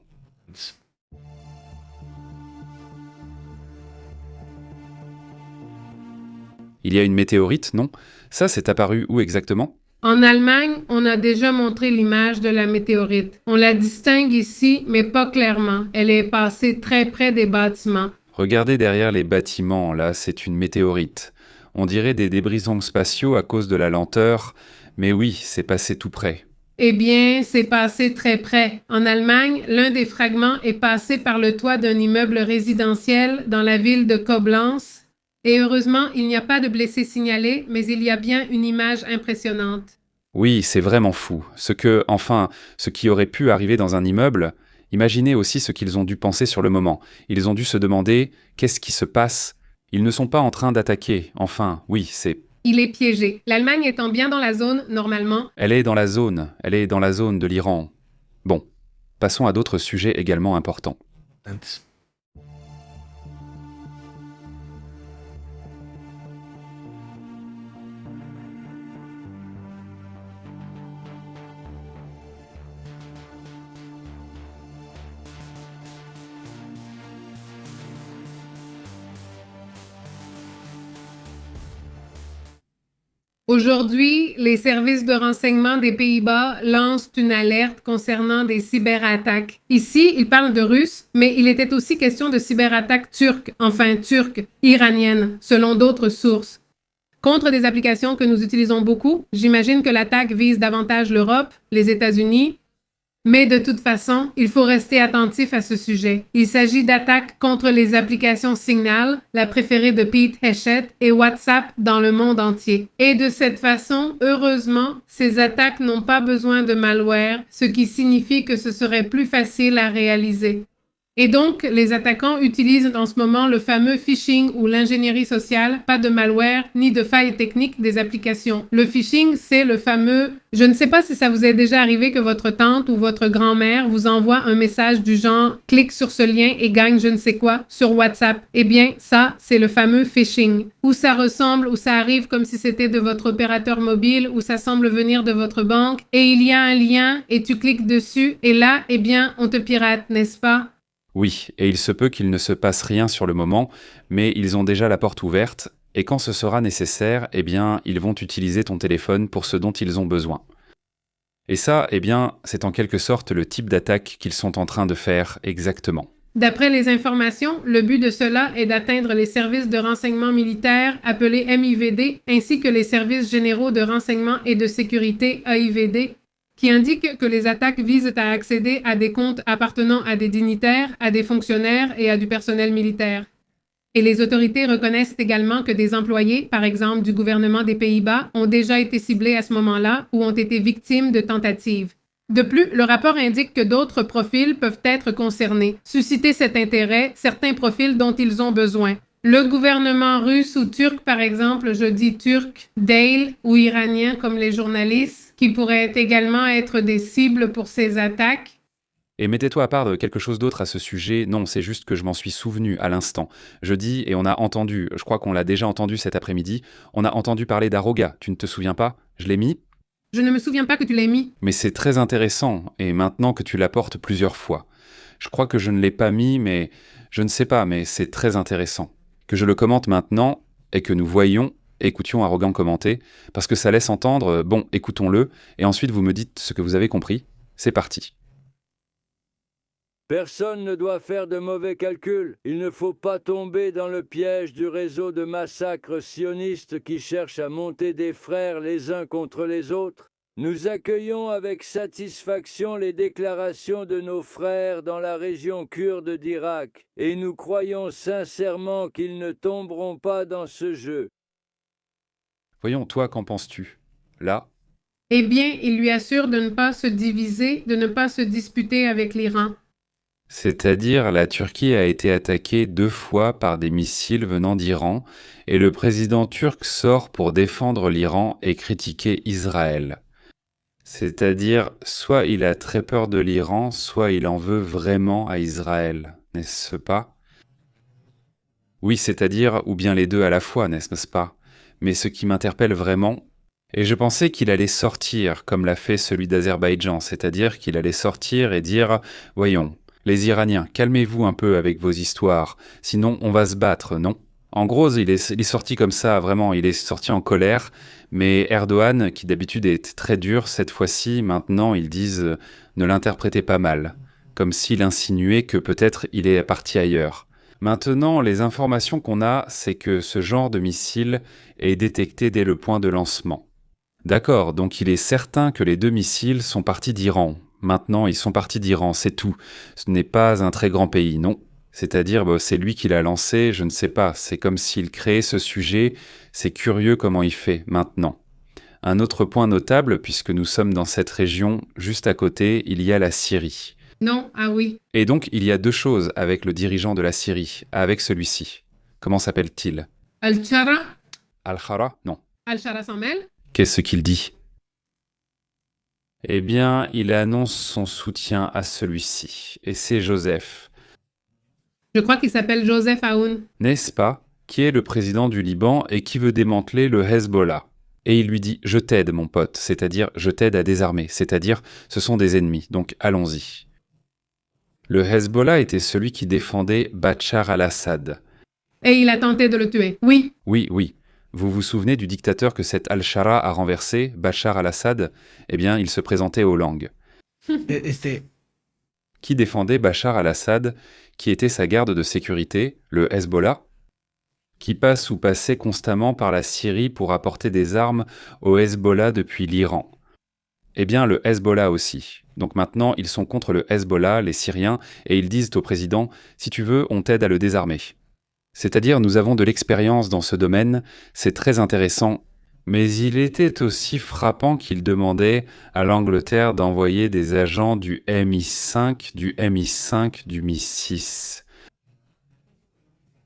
Il y a une météorite, non? Ça, c'est apparu où exactement? En Allemagne, on a déjà montré l'image de la météorite. On la distingue ici, mais pas clairement. Elle est passée très près des bâtiments. Regardez derrière les bâtiments, là, c'est une météorite. On dirait des débrisons spatiaux à cause de la lenteur, mais oui, c'est passé tout près. Eh bien, c'est passé très près. En Allemagne, l'un des fragments est passé par le toit d'un immeuble résidentiel dans la ville de Koblenz. Et heureusement, il n'y a pas de blessés signalés, mais il y a bien une image impressionnante. Oui, c'est vraiment fou. Ce qui aurait pu arriver dans un immeuble, imaginez aussi ce qu'ils ont dû penser sur le moment. Ils ont dû se demander « qu'est-ce qui se passe ?» Ils ne sont pas en train d'attaquer. Enfin, oui, c'est... Il est piégé. L'Allemagne étant bien dans la zone, normalement... Elle est dans la zone de l'Iran. Bon, passons à d'autres sujets également importants. Aujourd'hui, les services de renseignement des Pays-Bas lancent une alerte concernant des cyberattaques. Ici, ils parlent de Russes, mais il était aussi question de cyberattaques turques, iraniennes, selon d'autres sources. Contre des applications que nous utilisons beaucoup, j'imagine que l'attaque vise davantage l'Europe, les États-Unis. Mais de toute façon, il faut rester attentif à ce sujet. Il s'agit d'attaques contre les applications Signal, la préférée de Pete Hachette, et WhatsApp dans le monde entier. Et de cette façon, heureusement, ces attaques n'ont pas besoin de malware, ce qui signifie que ce serait plus facile à réaliser. Et donc, les attaquants utilisent en ce moment le fameux phishing ou l'ingénierie sociale, pas de malware ni de failles techniques des applications. Le phishing, c'est le fameux... Je ne sais pas si ça vous est déjà arrivé que votre tante ou votre grand-mère vous envoie un message du genre « clique sur ce lien et gagne je ne sais quoi » sur WhatsApp. Eh bien, ça, c'est le fameux phishing. Ou ça ressemble, ou ça arrive comme si c'était de votre opérateur mobile, ou ça semble venir de votre banque, et il y a un lien, et tu cliques dessus, et là, eh bien, on te pirate, n'est-ce pas? Oui, et il se peut qu'il ne se passe rien sur le moment, mais ils ont déjà la porte ouverte, et quand ce sera nécessaire, eh bien, ils vont utiliser ton téléphone pour ce dont ils ont besoin. Et ça, eh bien, c'est en quelque sorte le type d'attaque qu'ils sont en train de faire exactement. D'après les informations, le but de cela est d'atteindre les services de renseignement militaire appelés MIVD, ainsi que les services généraux de renseignement et de sécurité AIVD, qui indique que les attaques visent à accéder à des comptes appartenant à des dignitaires, à des fonctionnaires et à du personnel militaire. Et les autorités reconnaissent également que des employés, par exemple du gouvernement des Pays-Bas, ont déjà été ciblés à ce moment-là ou ont été victimes de tentatives. De plus, le rapport indique que d'autres profils peuvent être concernés. Susciter cet intérêt, certains profils dont ils ont besoin. Le gouvernement russe ou turc, par exemple, je dis turc, Dale, ou iranien comme les journalistes, qui pourraient également être des cibles pour ces attaques. Et mettez-toi à part de quelque chose d'autre à ce sujet, non, c'est juste que je m'en suis souvenu à l'instant. Je dis, et on a entendu, je crois qu'on l'a déjà entendu cet après-midi, on a entendu parler d'Aroga, tu ne te souviens pas? Je l'ai mis? Je ne me souviens pas que tu l'aies mis. Mais c'est très intéressant, et maintenant que tu l'apportes plusieurs fois. Je crois que je ne l'ai pas mis, mais je ne sais pas, mais c'est très intéressant. Que je le commente maintenant, et que nous écoutions Arrogant commenter, parce que ça laisse entendre, bon, écoutons-le, et ensuite vous me dites ce que vous avez compris. C'est parti. Personne ne doit faire de mauvais calculs. Il ne faut pas tomber dans le piège du réseau de massacres sionistes qui cherche à monter des frères les uns contre les autres. Nous accueillons avec satisfaction les déclarations de nos frères dans la région kurde d'Irak, et nous croyons sincèrement qu'ils ne tomberont pas dans ce jeu. Voyons, toi, qu'en penses-tu? Là, Eh bien, il lui assure de ne pas se diviser, de ne pas se disputer avec l'Iran. c'est-à-dire la Turquie a été attaquée 2 fois par des missiles venant d'Iran, et le président turc sort pour défendre l'Iran et critiquer Israël. C'est-à-dire, soit il a très peur de l'Iran, soit il en veut vraiment à Israël, n'est-ce pas? Oui, c'est-à-dire, ou bien les deux à la fois, n'est-ce pas? Mais ce qui m'interpelle vraiment, et je pensais qu'il allait sortir, comme l'a fait celui d'Azerbaïdjan, c'est-à-dire qu'il allait sortir et dire « Voyons, les Iraniens, calmez-vous un peu avec vos histoires, sinon on va se battre, non ?» En gros, il est sorti comme ça, vraiment, il est sorti en colère, mais Erdogan, qui d'habitude est très dur, cette fois-ci, maintenant, ils disent ne l'interprétez pas mal, comme s'il insinuait que peut-être il est parti ailleurs. Maintenant, les informations qu'on a, c'est que ce genre de missile est détecté dès le point de lancement. D'accord, donc il est certain que les 2 missiles sont partis d'Iran. Maintenant, ils sont partis d'Iran, c'est tout. Ce n'est pas un très grand pays, non. C'est-à-dire, c'est lui qui l'a lancé, je ne sais pas. C'est comme s'il créait ce sujet. C'est curieux comment il fait, maintenant. Un autre point notable, puisque nous sommes dans cette région, juste à côté, il y a la Syrie. Non, ah oui. Et donc, il y a 2 choses avec le dirigeant de la Syrie, avec celui-ci. Comment s'appelle-t-il? Al-Shara? Al-Khara? Non. Al-Shara s'en mêle? Qu'est-ce qu'il dit? Eh bien, il annonce son soutien à celui-ci, et c'est Joseph, Je crois qu'il s'appelle Joseph Aoun. n'est-ce pas, qui est le président du Liban et qui veut démanteler le Hezbollah. Et il lui dit « Je t'aide, mon pote », c'est-à-dire « Je t'aide à désarmer », c'est-à-dire « Ce sont des ennemis, donc allons-y ». Le Hezbollah était celui qui défendait Bachar al-Assad. Et il a tenté de le tuer. Oui. Oui. Vous vous souvenez du dictateur que cet Al-Shara a renversé, Bachar al-Assad? Eh bien, il se présentait aux langues. Qui défendait Bachar al-Assad, qui était sa garde de sécurité, le Hezbollah, qui passe ou passait constamment par la Syrie pour apporter des armes au Hezbollah depuis l'Iran. Eh bien, le Hezbollah aussi. Donc maintenant, ils sont contre le Hezbollah, les Syriens, et ils disent au président « Si tu veux, on t'aide à le désarmer ». C'est-à-dire, nous avons de l'expérience dans ce domaine, c'est très intéressant. Mais il était aussi frappant qu'il demandait à l'Angleterre d'envoyer des agents du MI5, du MI5, du MI6.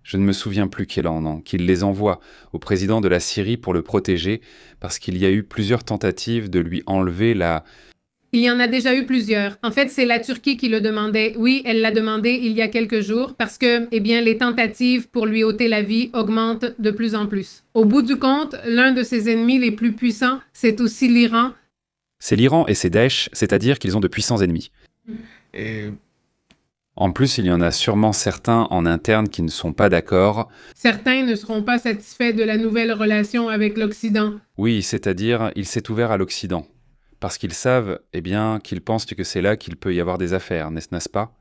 Je ne me souviens plus quel an, non, qu'il les envoie au président de la Syrie pour le protéger, parce qu'il y a eu plusieurs tentatives de lui enlever la... Il y en a déjà eu plusieurs. En fait, c'est la Turquie qui le demandait. Oui, elle l'a demandé il y a quelques jours parce que, eh bien, les tentatives pour lui ôter la vie augmentent de plus en plus. Au bout du compte, l'un de ses ennemis les plus puissants, c'est aussi l'Iran. C'est l'Iran et c'est Daesh, c'est-à-dire qu'ils ont de puissants ennemis. En plus, il y en a sûrement certains en interne qui ne sont pas d'accord. Certains ne seront pas satisfaits de la nouvelle relation avec l'Occident. Oui, c'est-à-dire, il s'est ouvert à l'Occident. Parce qu'ils savent, eh bien, qu'ils pensent que c'est là qu'il peut y avoir des affaires, n'est-ce pas?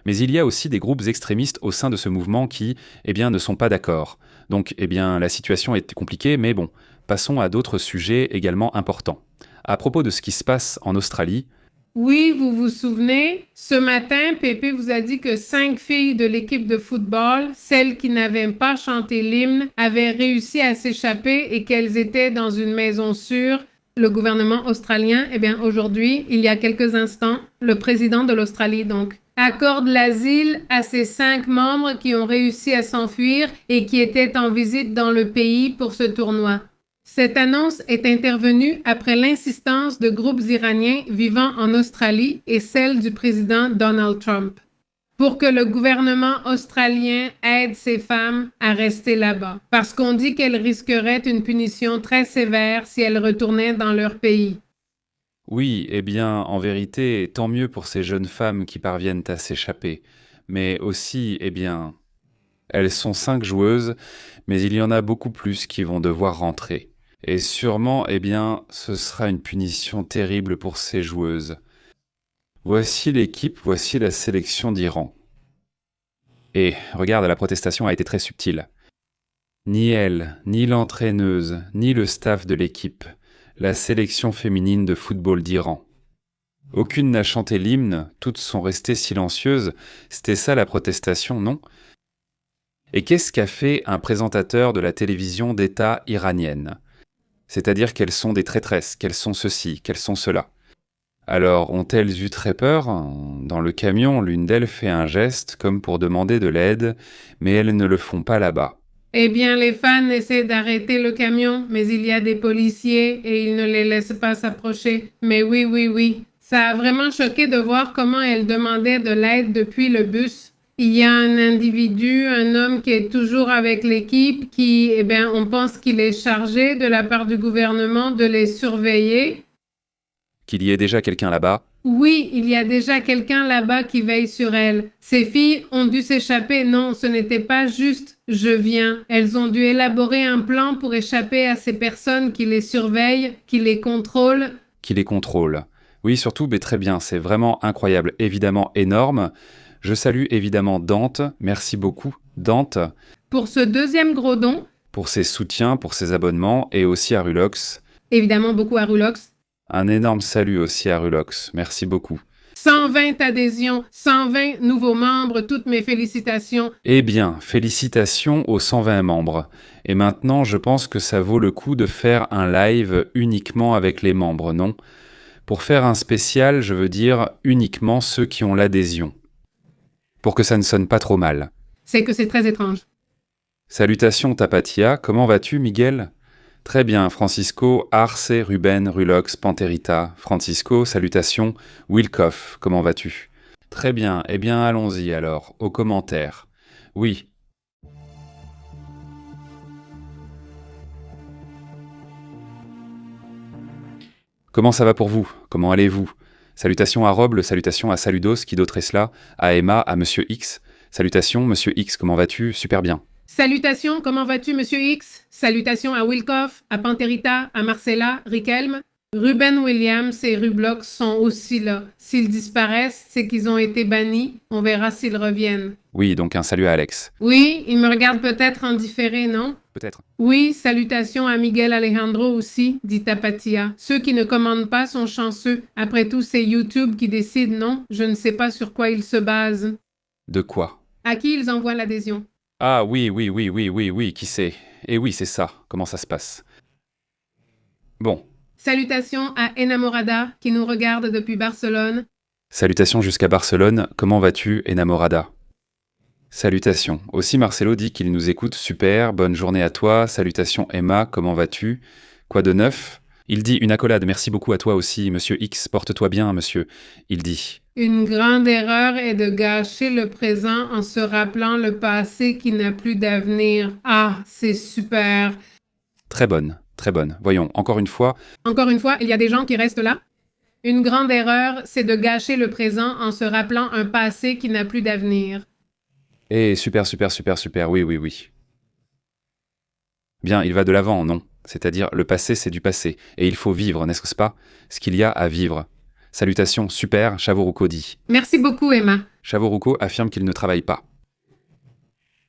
Mais il y a aussi des groupes extrémistes au sein de ce mouvement qui, eh bien, ne sont pas d'accord. Donc, eh bien, la situation est compliquée, mais bon, passons à d'autres sujets également importants. À propos de ce qui se passe en Australie... Oui, vous vous souvenez, ce matin, Pépé vous a dit que 5 filles de l'équipe de football, celles qui n'avaient pas chanté l'hymne, avaient réussi à s'échapper et qu'elles étaient dans une maison sûre. Le gouvernement australien, eh bien, aujourd'hui, il y a quelques instants, le président de l'Australie, donc, accorde l'asile à ces 5 membres qui ont réussi à s'enfuir et qui étaient en visite dans le pays pour ce tournoi. Cette annonce est intervenue après l'insistance de groupes iraniens vivant en Australie et celle du président Donald Trump, pour que le gouvernement australien aide ces femmes à rester là-bas, parce qu'on dit qu'elles risqueraient une punition très sévère si elles retournaient dans leur pays. Oui, eh bien, en vérité, tant mieux pour ces jeunes femmes qui parviennent à s'échapper. Mais aussi, eh bien, elles sont 5 joueuses, mais il y en a beaucoup plus qui vont devoir rentrer. Et sûrement, eh bien, ce sera une punition terrible pour ces joueuses. Voici l'équipe, voici la sélection d'Iran. Et regarde, la protestation a été très subtile. Ni elle, ni l'entraîneuse, ni le staff de l'équipe, la sélection féminine de football d'Iran. Aucune n'a chanté l'hymne, toutes sont restées silencieuses. C'était ça la protestation, non? Et qu'est-ce qu'a fait un présentateur de la télévision d'État iranienne? C'est-à-dire qu'elles sont des traîtresses, qu'elles sont ceci, qu'elles sont cela. Alors, ont-elles eu très peur? Dans le camion, l'une d'elles fait un geste comme pour demander de l'aide, mais elles ne le font pas là-bas. Eh bien, les fans essaient d'arrêter le camion, mais il y a des policiers et ils ne les laissent pas s'approcher. Mais oui. Ça a vraiment choqué de voir comment elle demandait de l'aide depuis le bus. Il y a un individu, un homme qui est toujours avec l'équipe, qui, on pense qu'il est chargé de la part du gouvernement de les surveiller. Qu'il y ait déjà quelqu'un là-bas? Oui, il y a déjà quelqu'un là-bas qui veille sur elles. Ces filles ont dû s'échapper. Non, ce n'était pas juste « je viens ». Elles ont dû élaborer un plan pour échapper à ces personnes qui les surveillent, qui les contrôlent. Qui les contrôlent. Oui, surtout, mais très bien, c'est vraiment incroyable, évidemment énorme. Je salue évidemment Dante, merci beaucoup, Dante. Pour ce deuxième gros don. Pour ses soutiens, pour ses abonnements, et aussi à Rulox. Évidemment, beaucoup à Rulox. Un énorme salut aussi à Rulox, merci beaucoup. 120 adhésions, 120 nouveaux membres, toutes mes félicitations. Eh bien, félicitations aux 120 membres. Et maintenant, je pense que ça vaut le coup de faire un live uniquement avec les membres, non? Pour faire un spécial, je veux dire uniquement ceux qui ont l'adhésion. Pour que ça ne sonne pas trop mal. C'est que c'est très étrange. Salutations Tapatia, comment vas-tu Miguel? Très bien, Francisco, Arce, Ruben, Rulox, Panterita. Francisco, salutations. Wilkoff, comment vas-tu? Très bien, eh bien allons-y alors, aux commentaires. Oui. Comment ça va pour vous? Comment allez-vous? Salutations à Roble, salutations à Saludos, qui d'autre est cela? À Emma, à Monsieur X. Salutations, Monsieur X, comment vas-tu? Super bien. Salutations, comment vas-tu, Monsieur X? Salutations à Wilkoff, à Panterita, à Marcella, Riquelme. Ruben Williams et Rublox sont aussi là. S'ils disparaissent, c'est qu'ils ont été bannis. On verra s'ils reviennent. Oui, donc un salut à Alex. Oui, il me regarde peut-être en différé, non? Peut-être. Oui, salutations à Miguel Alejandro aussi, dit Tapatia. Ceux qui ne commandent pas sont chanceux. Après tout, c'est YouTube qui décide, non? Je ne sais pas sur quoi ils se basent. De quoi? À qui ils envoient l'adhésion? Ah oui, qui c'est? Eh oui, c'est ça. Comment ça se passe? Bon. Salutations à Enamorada, qui nous regarde depuis Barcelone. Salutations jusqu'à Barcelone. Comment vas-tu, Enamorada? Salutations. Aussi Marcelo dit qu'il nous écoute. Super, bonne journée à toi. Salutations Emma, comment vas-tu? Quoi de neuf? Il dit une accolade. Merci beaucoup à toi aussi, Monsieur X. Porte-toi bien, monsieur. Il dit. Une grande erreur est de gâcher le présent en se rappelant le passé qui n'a plus d'avenir. Ah, c'est super. Très bonne, très bonne. Voyons, encore une fois. Encore une fois, il y a des gens qui restent là. Une grande erreur, c'est de gâcher le présent en se rappelant un passé qui n'a plus d'avenir. Eh, super. Oui. Bien, il va de l'avant, non? C'est-à-dire, le passé, c'est du passé. Et il faut vivre, n'est-ce pas? Ce qu'il y a à vivre. Salutations, super, Chavoruko dit. Merci beaucoup, Emma. Chavoruko affirme qu'il ne travaille pas.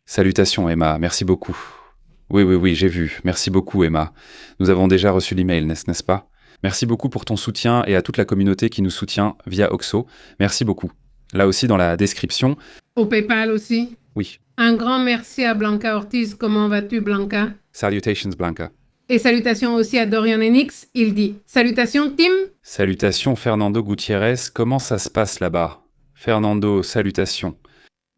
Salutations, Emma, merci beaucoup. Oui, j'ai vu. Merci beaucoup, Emma. Nous avons déjà reçu l'email, n'est-ce pas? Merci beaucoup pour ton soutien et à toute la communauté qui nous soutient via Oxo. Merci beaucoup. Là aussi, dans la description. Au PayPal aussi. Oui. Un grand merci à Blanca Ortiz. Comment vas-tu, Blanca? Salutations, Blanca. Et salutations aussi à Dorian Enix. Il dit « Salutations, Tim !» Salutations, Fernando Gutiérrez. Comment ça se passe là-bas? Fernando, salutations.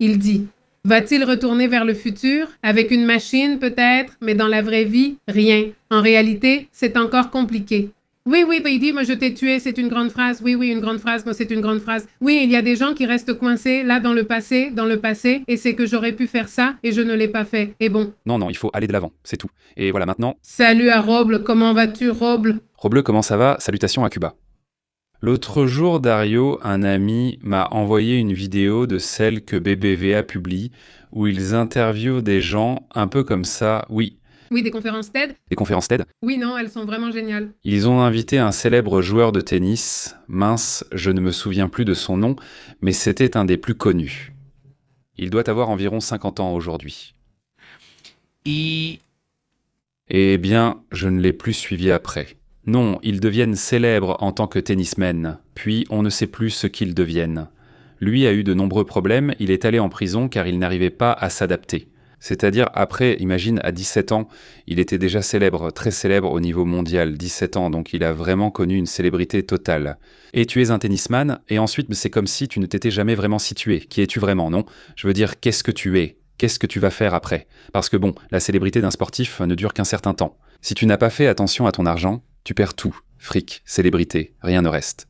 Il dit « Va-t-il retourner vers le futur? Avec une machine peut-être, mais dans la vraie vie, rien. En réalité, c'est encore compliqué. » Oui, il dit « Moi, je t'ai tué, c'est une grande phrase. Oui, une grande phrase, moi, c'est une grande phrase. Oui, il y a des gens qui restent coincés là dans le passé, et c'est que j'aurais pu faire ça et je ne l'ai pas fait. Et bon. » Non, il faut aller de l'avant, c'est tout. Et voilà, maintenant... Salut à Roble, comment vas-tu, Roble? Roble, comment ça va? Salutations à Cuba. L'autre jour, Dario, un ami, m'a envoyé une vidéo de celle que BBVA publie, où ils interviewent des gens un peu comme ça. Oui, Oui, des conférences TED. Des conférences TED. Oui, non, elles sont vraiment géniales. Ils ont invité un célèbre joueur de tennis. Mince, je ne me souviens plus de son nom, mais c'était un des plus connus. Il doit avoir environ 50 ans aujourd'hui. Y Eh bien, je ne l'ai plus suivi après. Non, ils deviennent célèbres en tant que tennismen, puis on ne sait plus ce qu'ils deviennent. Lui a eu de nombreux problèmes, il est allé en prison car il n'arrivait pas à s'adapter. C'est-à-dire, après, imagine, à 17 ans, il était déjà célèbre, très célèbre au niveau mondial, 17 ans, donc il a vraiment connu une célébrité totale. Et tu es un tennisman, et ensuite, c'est comme si tu ne t'étais jamais vraiment situé. Qui es-tu vraiment, non? Je veux dire, qu'est-ce que tu es? Qu'est-ce que tu vas faire après? Parce que bon, la célébrité d'un sportif ne dure qu'un certain temps. Si tu n'as pas fait attention à ton argent, tu perds tout. Fric, célébrité, rien ne reste.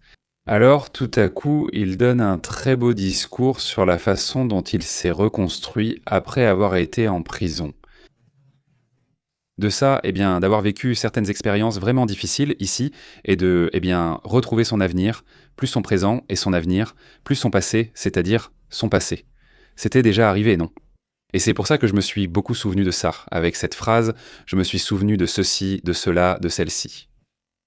Alors, tout à coup, il donne un très beau discours sur la façon dont il s'est reconstruit après avoir été en prison. De ça, eh bien, d'avoir vécu certaines expériences vraiment difficiles ici, et de, eh bien, retrouver son avenir, plus son présent et son avenir, plus son passé, c'est-à-dire son passé. C'était déjà arrivé, non? Et c'est pour ça que je me suis beaucoup souvenu de ça. Avec cette phrase, je me suis souvenu de ceci, de cela, de celle-ci.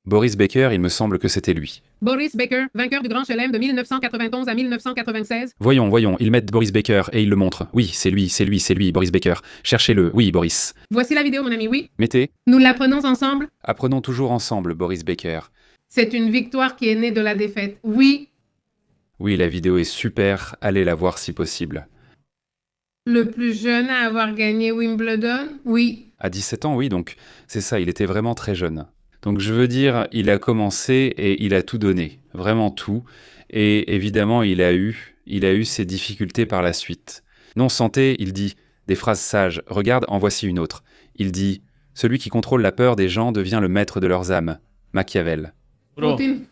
Boris Becker, il me semble que c'était lui. Boris Becker, vainqueur du Grand Chelem de 1991 à 1996. Voyons, ils mettent Boris Becker et ils le montrent. Oui, c'est lui, Boris Becker. Cherchez-le, oui, Boris. Voici la vidéo, mon ami, oui. Mettez. Nous l'apprenons ensemble. Apprenons toujours ensemble, Boris Becker. C'est une victoire qui est née de la défaite. Oui. Oui, la vidéo est super, allez la voir si possible. Le plus jeune à avoir gagné Wimbledon. Oui. À 17 ans, oui, donc c'est ça, il était vraiment très jeune. Donc je veux dire, il a commencé et il a tout donné, vraiment tout. Et évidemment, il a eu ses difficultés par la suite. Non, santé, il dit des phrases sages. Regarde, en voici une autre. Il dit « Celui qui contrôle la peur des gens devient le maître de leurs âmes. » Machiavel. Poutine.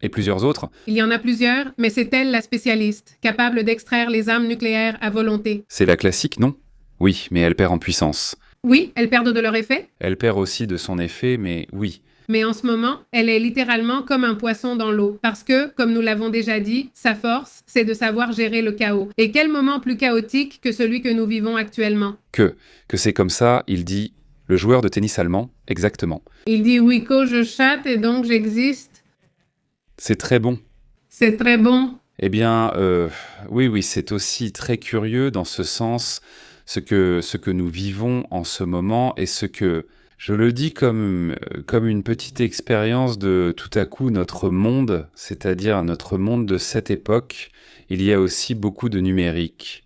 Et plusieurs autres. Il y en a plusieurs, mais c'est elle la spécialiste, capable d'extraire les armes nucléaires à volonté. C'est la classique, non? Oui, mais elle perd en puissance. Oui, elles perdent de leur effet. Elle perd aussi de son effet, mais oui. Mais en ce moment, elle est littéralement comme un poisson dans l'eau. Parce que, comme nous l'avons déjà dit, sa force, c'est de savoir gérer le chaos. Et quel moment plus chaotique que celui que nous vivons actuellement? Que c'est comme ça, il dit, le joueur de tennis allemand, exactement. Il dit Wiko, je chatte et donc j'existe. C'est très bon. C'est très bon. Eh bien, oui, c'est aussi très curieux dans ce sens, ce que nous vivons en ce moment et ce que, je le dis comme une petite expérience de tout à coup notre monde, c'est-à-dire notre monde de cette époque, il y a aussi beaucoup de numérique.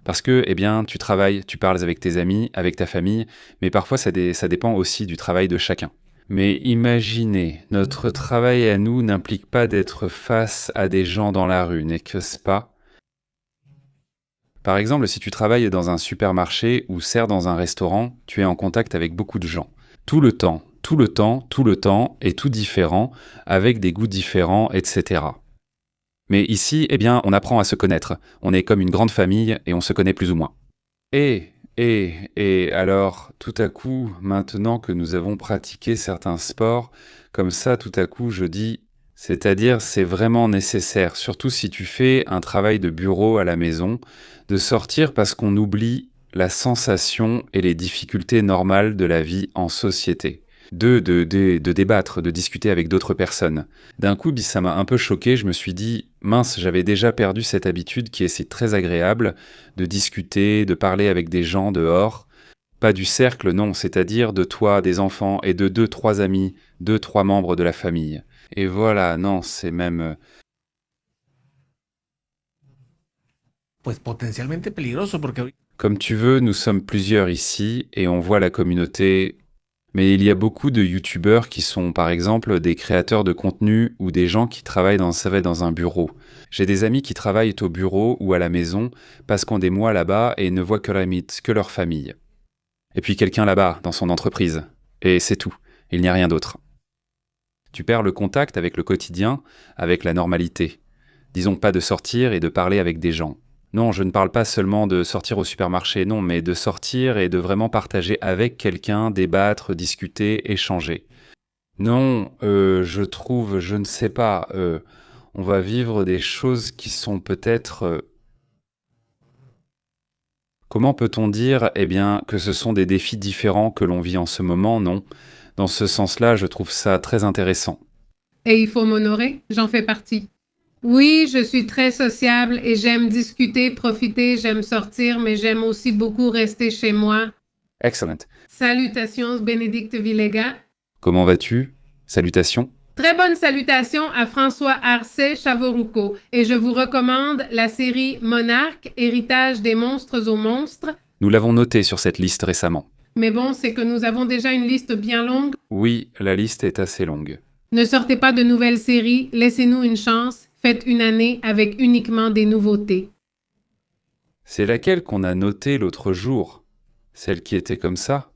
Parce que, eh bien, tu travailles, tu parles avec tes amis, avec ta famille, mais parfois ça dépend aussi du travail de chacun. Mais imaginez, notre travail à nous n'implique pas d'être face à des gens dans la rue, n'est-ce pas? Par exemple, si tu travailles dans un supermarché ou sers dans un restaurant, tu es en contact avec beaucoup de gens. Tout le temps, et tout différent, avec des goûts différents, etc. Mais ici, eh bien, on apprend à se connaître. On est comme une grande famille et on se connaît plus ou moins. Et alors, tout à coup, maintenant que nous avons pratiqué certains sports, comme ça, tout à coup, je dis, c'est-à-dire, c'est vraiment nécessaire, surtout si tu fais un travail de bureau à la maison, de sortir parce qu'on oublie la sensation et les difficultés normales de la vie en société. De débattre, de discuter avec d'autres personnes. D'un coup, ça m'a un peu choqué, je me suis dit, mince, j'avais déjà perdu cette habitude qui est très agréable, de discuter, de parler avec des gens dehors. Pas du cercle, non, c'est-à-dire de toi, des enfants, et de 2-3 amis, 2-3 membres de la famille. Et voilà, non, c'est même... Pues potencialmente peligroso porque... Comme tu veux, nous sommes plusieurs ici, et on voit la communauté... Mais il y a beaucoup de youtubeurs qui sont, par exemple, des créateurs de contenu ou des gens qui travaillent dans un bureau. J'ai des amis qui travaillent au bureau ou à la maison, passent des mois là-bas et ne voient que leur famille. Et puis quelqu'un là-bas, dans son entreprise. Et c'est tout. Il n'y a rien d'autre. Tu perds le contact avec le quotidien, avec la normalité. Disons pas de sortir et de parler avec des gens. Non, je ne parle pas seulement de sortir au supermarché, non, mais de sortir et de vraiment partager avec quelqu'un, débattre, discuter, échanger. Non, je trouve, je ne sais pas, on va vivre des choses qui sont peut-être Comment peut-on dire, eh bien, que ce sont des défis différents que l'on vit en ce moment, non? Dans ce sens-là, je trouve ça très intéressant. Et il faut m'honorer, j'en fais partie. Oui, je suis très sociable et j'aime discuter, profiter, j'aime sortir, mais j'aime aussi beaucoup rester chez moi. Excellent. Salutations, Bénédicte Villega. Comment vas-tu? Salutations. Très bonne salutation à François Arcet Chavorouco et je vous recommande la série Monarque, héritage des monstres aux monstres. Nous l'avons noté sur cette liste récemment. Mais bon, c'est que nous avons déjà une liste bien longue. Oui, la liste est assez longue. Ne sortez pas de nouvelles séries, laissez-nous une chance, faites une année avec uniquement des nouveautés. C'est laquelle qu'on a notée l'autre jour? Celle qui était comme ça?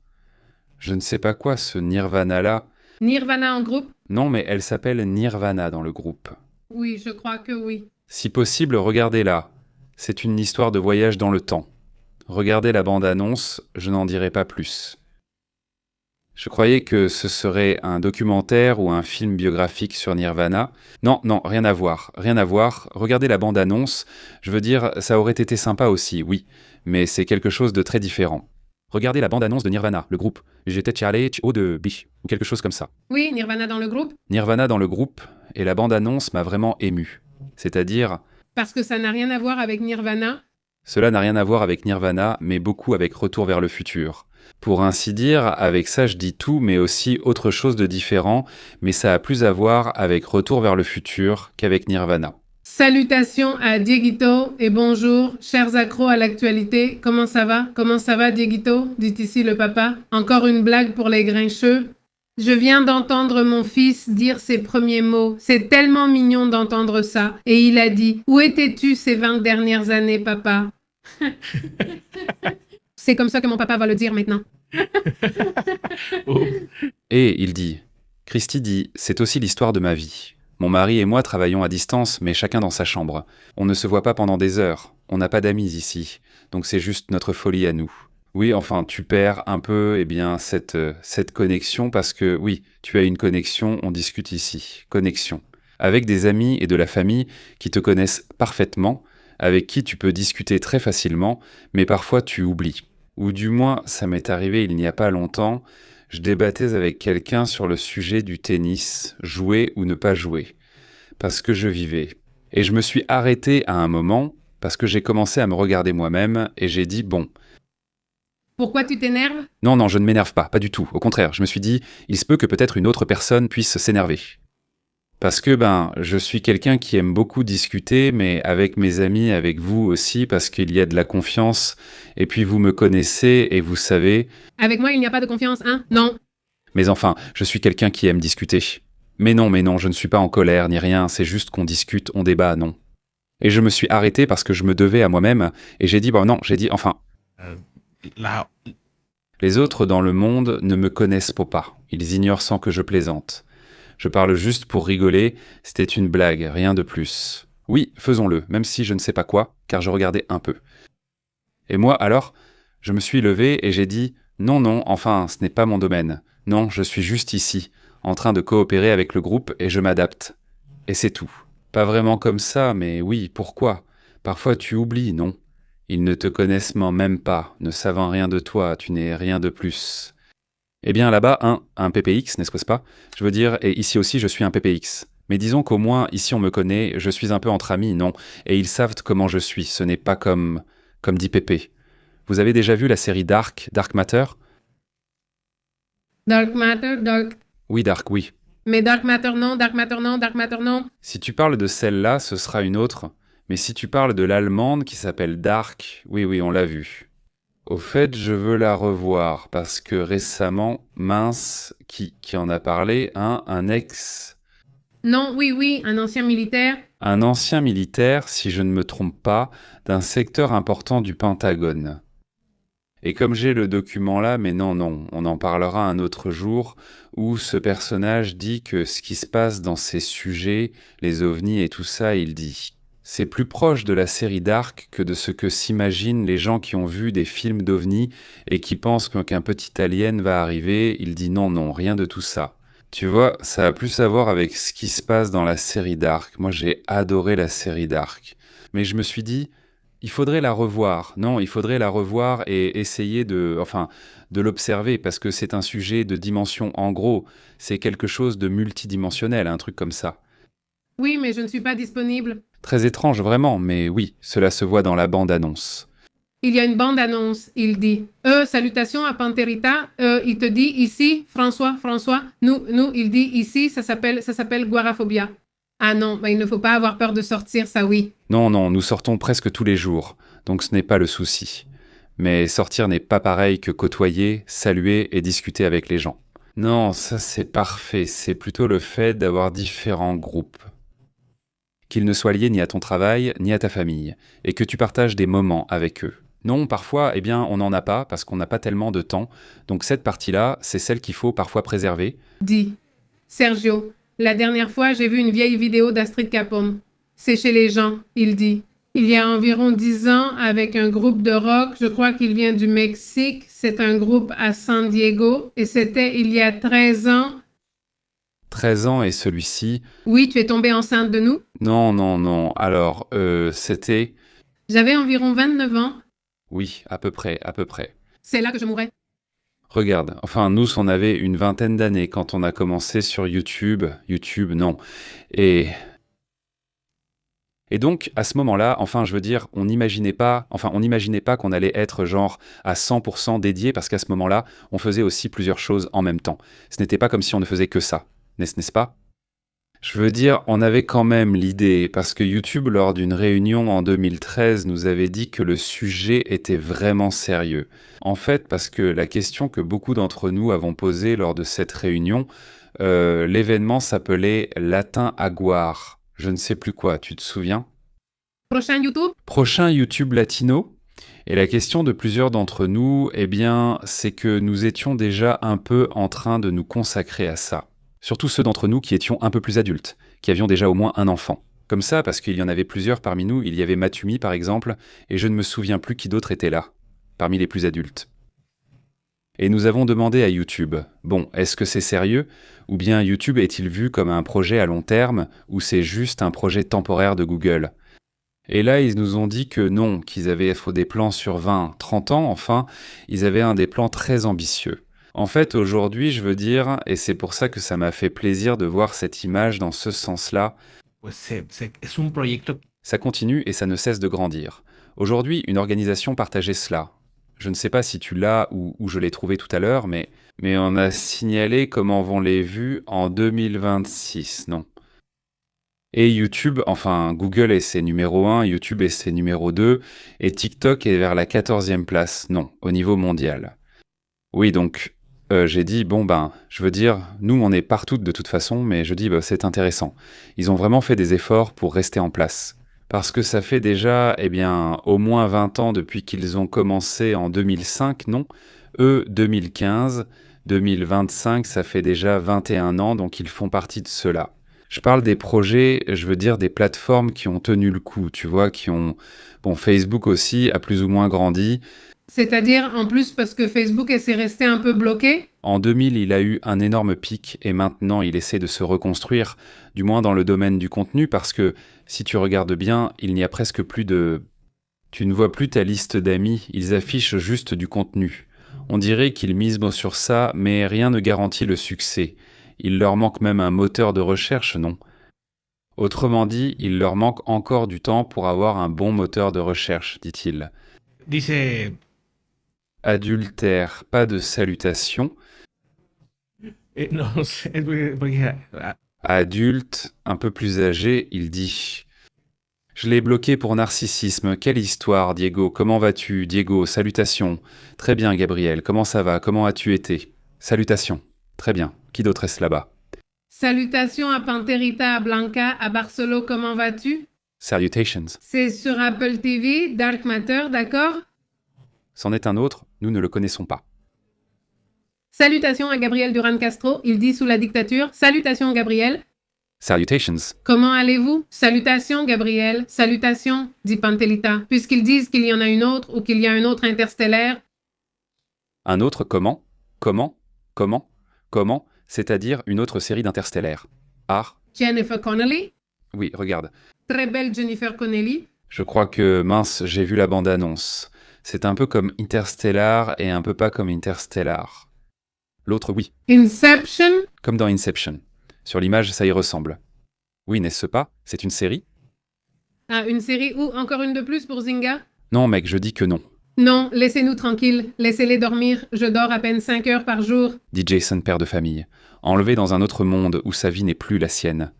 Je ne sais pas quoi, ce Nirvana-là. Nirvana en groupe? Non, mais elle s'appelle Nirvana dans le groupe. Oui, je crois que oui. Si possible, regardez-la. C'est une histoire de voyage dans le temps. Regardez la bande-annonce, je n'en dirai pas plus. Je croyais que ce serait un documentaire ou un film biographique sur Nirvana. Non, rien à voir, rien à voir. Regardez la bande-annonce, je veux dire, ça aurait été sympa aussi, oui, mais c'est quelque chose de très différent. Regardez la bande-annonce de Nirvana, le groupe. J'étais Charlie H.O. de Biche, ou quelque chose comme ça. Oui, Nirvana dans le groupe? Nirvana dans le groupe, et la bande-annonce m'a vraiment ému. C'est-à-dire... Parce que ça n'a rien à voir avec Nirvana. Cela n'a rien à voir avec Nirvana, mais beaucoup avec Retour vers le futur. Pour ainsi dire, avec ça je dis tout, mais aussi autre chose de différent, mais ça a plus à voir avec Retour vers le futur qu'avec Nirvana. Salutations à Dieguito et bonjour, chers accros à l'actualité. Comment ça va? Comment ça va, Dieguito? Dit ici le papa. Encore une blague pour les grincheux. Je viens d'entendre mon fils dire ses premiers mots. C'est tellement mignon d'entendre ça. Et il a dit, où étais-tu ces 20 dernières années, papa? C'est comme ça que mon papa va le dire maintenant. Et il dit, Christy dit, c'est aussi l'histoire de ma vie. Mon mari et moi travaillons à distance, mais chacun dans sa chambre. On ne se voit pas pendant des heures. On n'a pas d'amis ici. Donc c'est juste notre folie à nous. Oui, enfin, tu perds un peu, eh bien, cette connexion parce que, oui, tu as une connexion, on discute ici. Connexion. Avec des amis et de la famille qui te connaissent parfaitement, avec qui tu peux discuter très facilement, mais parfois tu oublies. Ou du moins, ça m'est arrivé il n'y a pas longtemps, je débattais avec quelqu'un sur le sujet du tennis, jouer ou ne pas jouer, parce que je vivais. Et je me suis arrêté à un moment, parce que j'ai commencé à me regarder moi-même, et j'ai dit, bon... Pourquoi tu t'énerves? Non, je ne m'énerve pas du tout. Au contraire, je me suis dit, il se peut que peut-être une autre personne puisse s'énerver. Parce que, je suis quelqu'un qui aime beaucoup discuter, mais avec mes amis, avec vous aussi, parce qu'il y a de la confiance, et puis vous me connaissez, et vous savez... Avec moi, il n'y a pas de confiance, hein? Non. Mais enfin, je suis quelqu'un qui aime discuter. Mais non, je ne suis pas en colère, ni rien, c'est juste qu'on discute, on débat, non. Et je me suis arrêté parce que je me devais à moi-même, et j'ai dit, Les autres dans le monde ne me connaissent pas, ils ignorent sans que je plaisante. Je parle juste pour rigoler, c'était une blague, rien de plus. Oui, faisons-le, même si je ne sais pas quoi, car je regardais un peu. Et moi, alors, je me suis levé et j'ai dit « Non, enfin, ce n'est pas mon domaine. Non, je suis juste ici, en train de coopérer avec le groupe et je m'adapte. Et c'est tout. Pas vraiment comme ça, mais oui, pourquoi? Parfois tu oublies, non? Ils ne te connaissent même pas, ne savant rien de toi, tu n'es rien de plus. » Eh bien là-bas, un PPX, n'est-ce pas? Je veux dire, et ici aussi je suis un PPX. Mais disons qu'au moins, ici on me connaît, je suis un peu entre amis, non? Et ils savent comment je suis, ce n'est pas comme dit Pépé. Vous avez déjà vu la série Dark Matter? Dark Matter, Dark... Oui, Dark, oui. Mais Dark Matter non, Dark Matter non, Dark Matter non. Si tu parles de celle-là, ce sera une autre. Mais si tu parles de l'allemande qui s'appelle Dark, oui, on l'a vue. Au fait, je veux la revoir, parce que récemment, mince, qui en a parlé, un ex... Non, oui, un ancien militaire. Un ancien militaire, si je ne me trompe pas, d'un secteur important du Pentagone. Et comme j'ai le document là, mais non, on en parlera un autre jour, où ce personnage dit que ce qui se passe dans ces sujets, les ovnis et tout ça, il dit... C'est plus proche de la série Dark que de ce que s'imaginent les gens qui ont vu des films d'ovnis et qui pensent qu'un petit alien va arriver. Il dit non, rien de tout ça. Tu vois, ça a plus à voir avec ce qui se passe dans la série Dark. Moi, j'ai adoré la série Dark. Mais je me suis dit, Il faudrait la revoir. Non, il faudrait la revoir et essayer de l'observer parce que c'est un sujet de dimension en gros. C'est quelque chose de multidimensionnel, un truc comme ça. Oui, mais je ne suis pas disponible. Très étrange vraiment, mais oui, cela se voit dans la bande-annonce. Il y a une bande-annonce, il dit. Salutations à Panterita. Il te dit ici, François. Nous, il dit ici, ça s'appelle Guaraphobia. Ah non, il ne faut pas avoir peur de sortir, ça oui. Non, nous sortons presque tous les jours, donc ce n'est pas le souci. Mais sortir n'est pas pareil que côtoyer, saluer et discuter avec les gens. Non, ça c'est parfait, c'est plutôt le fait d'avoir différents groupes. Qu'ils ne soient liés ni à ton travail, ni à ta famille, et que tu partages des moments avec eux. Non, parfois, on n'en a pas, parce qu'on n'a pas tellement de temps, donc cette partie-là, c'est celle qu'il faut parfois préserver. Dit Sergio, la dernière fois, j'ai vu une vieille vidéo d'Astrid Capone. C'est chez les gens, il dit. Il y a environ 10 ans, avec un groupe de rock, je crois qu'il vient du Mexique, c'est un groupe à San Diego, et c'était il y a 13 ans. 13 ans et celui-ci... Oui, tu es tombée enceinte de nous? Non, alors, c'était... J'avais environ 29 ans. Oui, à peu près. C'est là que je mourrais. Regarde, nous, on avait une vingtaine d'années quand on a commencé sur YouTube. YouTube, non. Et donc, à ce moment-là, on n'imaginait pas qu'on allait être genre à 100% dédié, parce qu'à ce moment-là, on faisait aussi plusieurs choses en même temps. Ce n'était pas comme si on ne faisait que ça, n'est-ce pas? Je veux dire, on avait quand même l'idée, parce que YouTube, lors d'une réunion en 2013, nous avait dit que le sujet était vraiment sérieux. En fait, parce que la question que beaucoup d'entre nous avons posée lors de cette réunion, l'événement s'appelait Latin Aguar. Je ne sais plus quoi, tu te souviens? Prochain YouTube? Prochain YouTube latino? Et la question de plusieurs d'entre nous, c'est que nous étions déjà un peu en train de nous consacrer à ça. Surtout ceux d'entre nous qui étions un peu plus adultes, qui avions déjà au moins un enfant. Comme ça, parce qu'il y en avait plusieurs parmi nous, il y avait Matumi par exemple, et je ne me souviens plus qui d'autre était là, parmi les plus adultes. Et nous avons demandé à YouTube, bon, est-ce que c'est sérieux? Ou bien YouTube est-il vu comme un projet à long terme, ou c'est juste un projet temporaire de Google? Et là, ils nous ont dit que non, qu'ils avaient des plans sur 20, 30 ans, ils avaient des plans très ambitieux. En fait, aujourd'hui, je veux dire, et c'est pour ça que ça m'a fait plaisir de voir cette image dans ce sens-là, ça continue et ça ne cesse de grandir. Aujourd'hui, une organisation partageait cela. Je ne sais pas si tu l'as ou où je l'ai trouvé tout à l'heure, mais on a signalé comment vont les vues en 2026, non? Et YouTube, Google est ses numéro 1, YouTube est ses numéro 2, et TikTok est vers la 14e place, non, au niveau mondial. Oui, donc... j'ai dit, je veux dire, nous on est partout de toute façon, mais je dis, c'est intéressant. Ils ont vraiment fait des efforts pour rester en place. Parce que ça fait déjà, au moins 20 ans depuis qu'ils ont commencé en 2005, non? Eux, 2015, 2025, ça fait déjà 21 ans, donc ils font partie de cela. Je parle des projets, je veux dire des plateformes qui ont tenu le coup, tu vois, qui ont... Bon, Facebook aussi a plus ou moins grandi. C'est-à-dire, en plus, parce que Facebook s'est resté un peu bloqué? En 2000, il a eu un énorme pic et maintenant, il essaie de se reconstruire, du moins dans le domaine du contenu, parce que, si tu regardes bien, il n'y a presque plus de... Tu ne vois plus ta liste d'amis, ils affichent juste du contenu. On dirait qu'ils misent sur ça, mais rien ne garantit le succès. Il leur manque même un moteur de recherche, non? Autrement dit, il leur manque encore du temps pour avoir un bon moteur de recherche, dit-il. Adultère, pas de salutation. Adulte, un peu plus âgé, il dit. Je l'ai bloqué pour narcissisme. Quelle histoire, Diego? Comment vas-tu, Diego? Salutations. Très bien, Gabriel. Comment ça va? Comment as-tu été? Salutations. Très bien. Qui d'autre est-ce là-bas? Salutations à Panterita, à Blanca, à Barcelo. Comment vas-tu? Salutations. C'est sur Apple TV, Dark Matter, d'accord? C'en est un autre, nous ne le connaissons pas. Salutations à Gabriel Duran Castro, il dit sous la dictature. Salutations Gabriel. Salutations. Comment allez-vous? Salutations Gabriel. Salutations, dit Pantelita, puisqu'ils disent qu'il y en a une autre ou qu'il y a un autre interstellaire. Un autre comment? C'est-à-dire une autre série d'interstellaires. Jennifer Connelly. Oui, regarde. Très belle Jennifer Connelly. Je crois que, mince, j'ai vu la bande-annonce. C'est un peu comme Interstellar et un peu pas comme Interstellar. L'autre, oui, Inception? comme dans Inception. Sur l'image, ça y ressemble. Oui, n'est-ce pas? C'est une série? Ah, une série ou encore une de plus pour Zynga? Non, mec, je dis que non, Non, laissez-nous tranquilles. Laissez-les dormir. Je dors à peine 5 heures par jour. dit Jason, père de famille, enlevé dans un autre monde où sa vie n'est plus la sienne.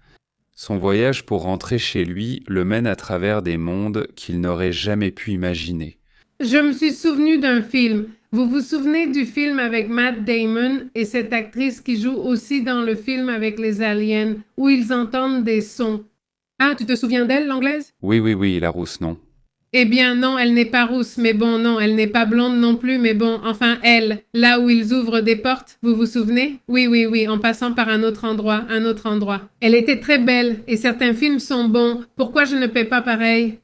Son voyage pour rentrer chez lui le mène à travers des mondes qu'il n'aurait jamais pu imaginer. Je me suis souvenu d'un film. Vous vous souvenez du film avec Matt Damon et cette actrice qui joue aussi dans le film avec les aliens, où ils entendent des sons? Ah, tu te souviens d'elle, l'anglaise? Oui, la rousse, non. Eh bien non, elle n'est pas rousse, mais bon, non, elle n'est pas blonde non plus, mais bon, enfin elle, là où ils ouvrent des portes, vous vous souvenez? Oui, en passant par un autre endroit. Elle était très belle, et certains films sont bons. Pourquoi je ne paie pas pareil?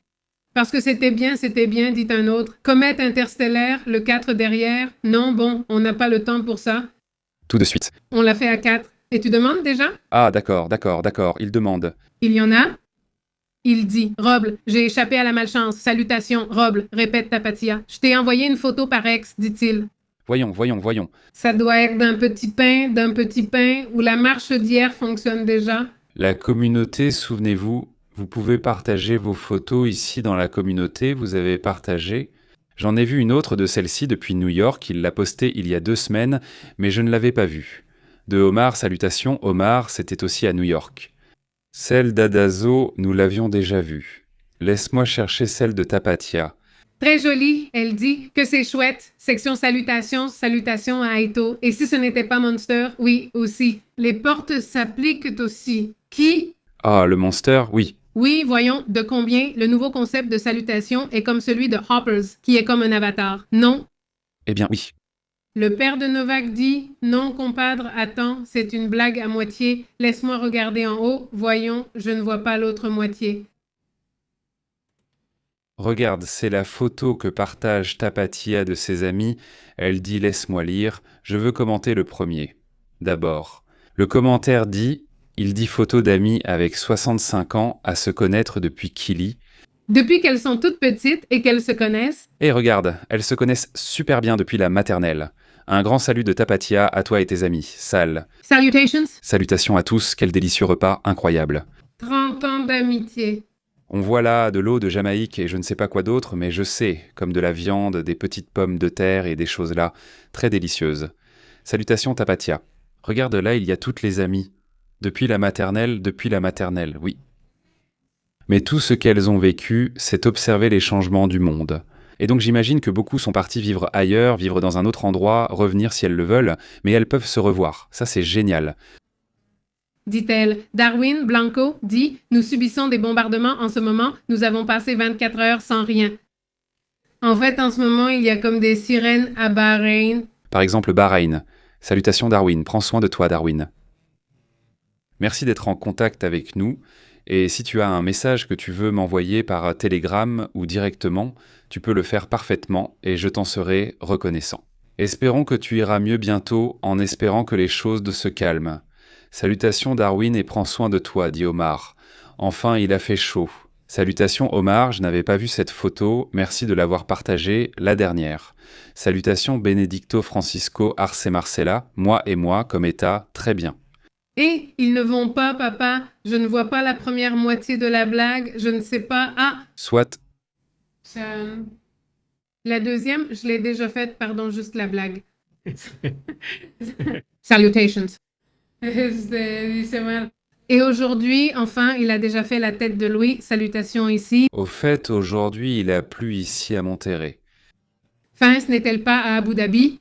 Parce que c'était bien, dit un autre. Comète interstellaire, le 4 derrière. Non, bon, on n'a pas le temps pour ça. Tout de suite. On l'a fait à 4. Et tu demandes déjà? Ah, d'accord, il demande. Il y en a? Il dit, Roble, j'ai échappé à la malchance. Salutations, Roble, répète Tapatia. Je t'ai envoyé une photo par ex, dit-il. Voyons. Ça doit être d'un petit pain, où la marche d'hier fonctionne déjà. La communauté, souvenez-vous, vous pouvez partager vos photos ici dans la communauté, vous avez partagé. J'en ai vu une autre de celle-ci depuis New York, il l'a postée il y a 2 semaines, mais je ne l'avais pas vue. De Omar, salutations, Omar, c'était aussi à New York. Celle d'Adazo, nous l'avions déjà vue. Laisse-moi chercher celle de Tapatia. Très jolie, elle dit que c'est chouette. Section salutations à Aito. Et si ce n'était pas Monster, oui, aussi. Les portes s'appliquent aussi. Qui? Ah, le Monster, oui. Oui, voyons, de combien le nouveau concept de salutation est comme celui de Hoppers, qui est comme un avatar. Non. Eh bien, oui. Le père de Novak dit « Non, compadre, attends, c'est une blague à moitié. Laisse-moi regarder en haut. Voyons, je ne vois pas l'autre moitié. » Regarde, c'est la photo que partage Tapatia de ses amis. Elle dit « Laisse-moi lire, je veux commenter le premier. » D'abord, le commentaire dit « Il dit photo d'amis avec 65 ans à se connaître depuis Kili. » Depuis qu'elles sont toutes petites et qu'elles se connaissent. Et regarde, elles se connaissent super bien depuis la maternelle. Un grand salut de Tapatia à toi et tes amis. Sal. Salutations. Salutations à tous, quel délicieux repas, incroyable. 30 ans d'amitié. On voit là de l'eau de Jamaïque et je ne sais pas quoi d'autre, mais je sais, comme de la viande, des petites pommes de terre et des choses là, très délicieuses. Salutations Tapatia. Regarde là, il y a toutes les amies. Depuis la maternelle, oui. Mais tout ce qu'elles ont vécu, c'est observer les changements du monde. Et donc j'imagine que beaucoup sont partis vivre ailleurs, vivre dans un autre endroit, revenir si elles le veulent, mais elles peuvent se revoir. Ça c'est génial. Dit-elle. Darwin Blanco dit « Nous subissons des bombardements en ce moment. Nous avons passé 24 heures sans rien. » En fait, en ce moment, il y a comme des sirènes à Bahreïn. Par exemple, Bahreïn. Salutations Darwin. Prends soin de toi, Darwin. Merci d'être en contact avec nous. Et si tu as un message que tu veux m'envoyer par Telegram ou directement, tu peux le faire parfaitement et je t'en serai reconnaissant. Espérons que tu iras mieux bientôt en espérant que les choses se calment. Salutations Darwin et prends soin de toi, dit Omar. Enfin, il a fait chaud. Salutations Omar, je n'avais pas vu cette photo, merci de l'avoir partagée, la dernière. Salutations Benedicto Francisco Arce Marcella, moi et moi comme état, très bien. Et ils ne vont pas, papa. Je ne vois pas la première moitié de la blague. Je ne sais pas. Ah! Soit. La deuxième, je l'ai déjà faite. Pardon, juste la blague. Salutations. Et aujourd'hui, enfin, il a déjà fait la tête de Louis. Salutations ici. Au fait, aujourd'hui, il a plu ici à Monterrey. Fin, ce n'est-elle pas à Abu Dhabi?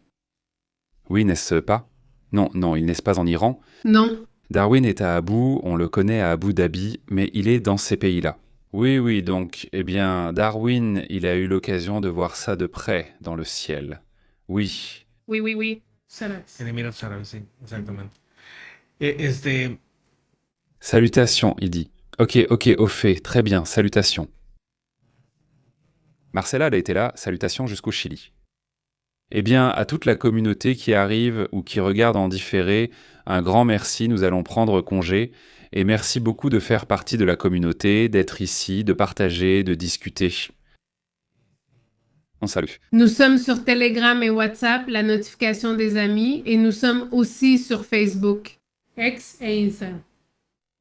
Oui, n'est-ce pas? Non, il n'est pas en Iran. Non. Darwin est à Abu, on le connaît à Abu Dhabi, mais il est dans ces pays-là. Oui, donc, eh bien, Darwin, il a eu l'occasion de voir ça de près, dans le ciel. Oui. Oui. En Emiratos Árabes, sí, exactamente. Salutations, il dit. Ok, au fait, très bien, salutations. Marcella, elle a été là, salutations jusqu'au Chili. Eh bien, à toute la communauté qui arrive ou qui regarde en différé, un grand merci, nous allons prendre congé Et merci beaucoup de faire partie de la communauté, d'être ici, de partager, de discuter. On salue. Nous sommes sur Telegram et WhatsApp, la notification des amis, et nous sommes aussi sur Facebook. X et Insta.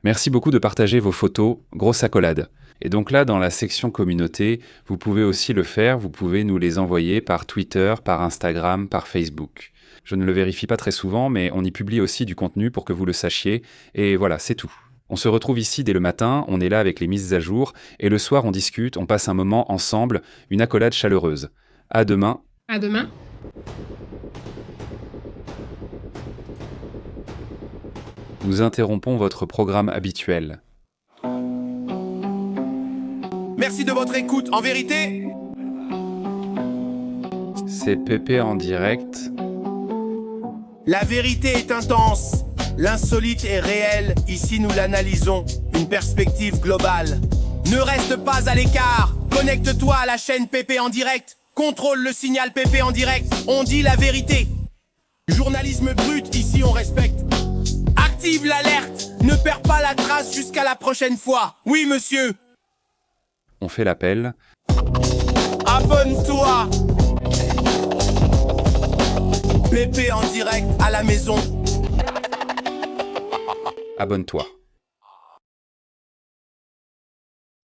Merci beaucoup de partager vos photos, grosse accolade. Et donc là, dans la section communauté, vous pouvez aussi le faire, vous pouvez nous les envoyer par Twitter, par Instagram, par Facebook. Je ne le vérifie pas très souvent, mais on y publie aussi du contenu pour que vous le sachiez, et voilà, c'est tout. On se retrouve ici dès le matin, on est là avec les mises à jour, et le soir on discute, on passe un moment ensemble, une accolade chaleureuse. À demain. À demain. Nous interrompons votre programme habituel. Merci de votre écoute. En vérité, C'est Pépé en direct. la vérité est intense. L'insolite est réel. Ici, nous l'analysons. Une perspective globale. Ne reste pas à l'écart. Connecte-toi à la chaîne Pépé en direct. Contrôle le signal Pépé en direct. On dit la vérité. Journalisme brut, ici on respecte. Active l'alerte. Ne perds pas la trace jusqu'à la prochaine fois. Oui, monsieur. On fait l'appel. Abonne-toi. Pépé en direct à la maison. Abonne-toi.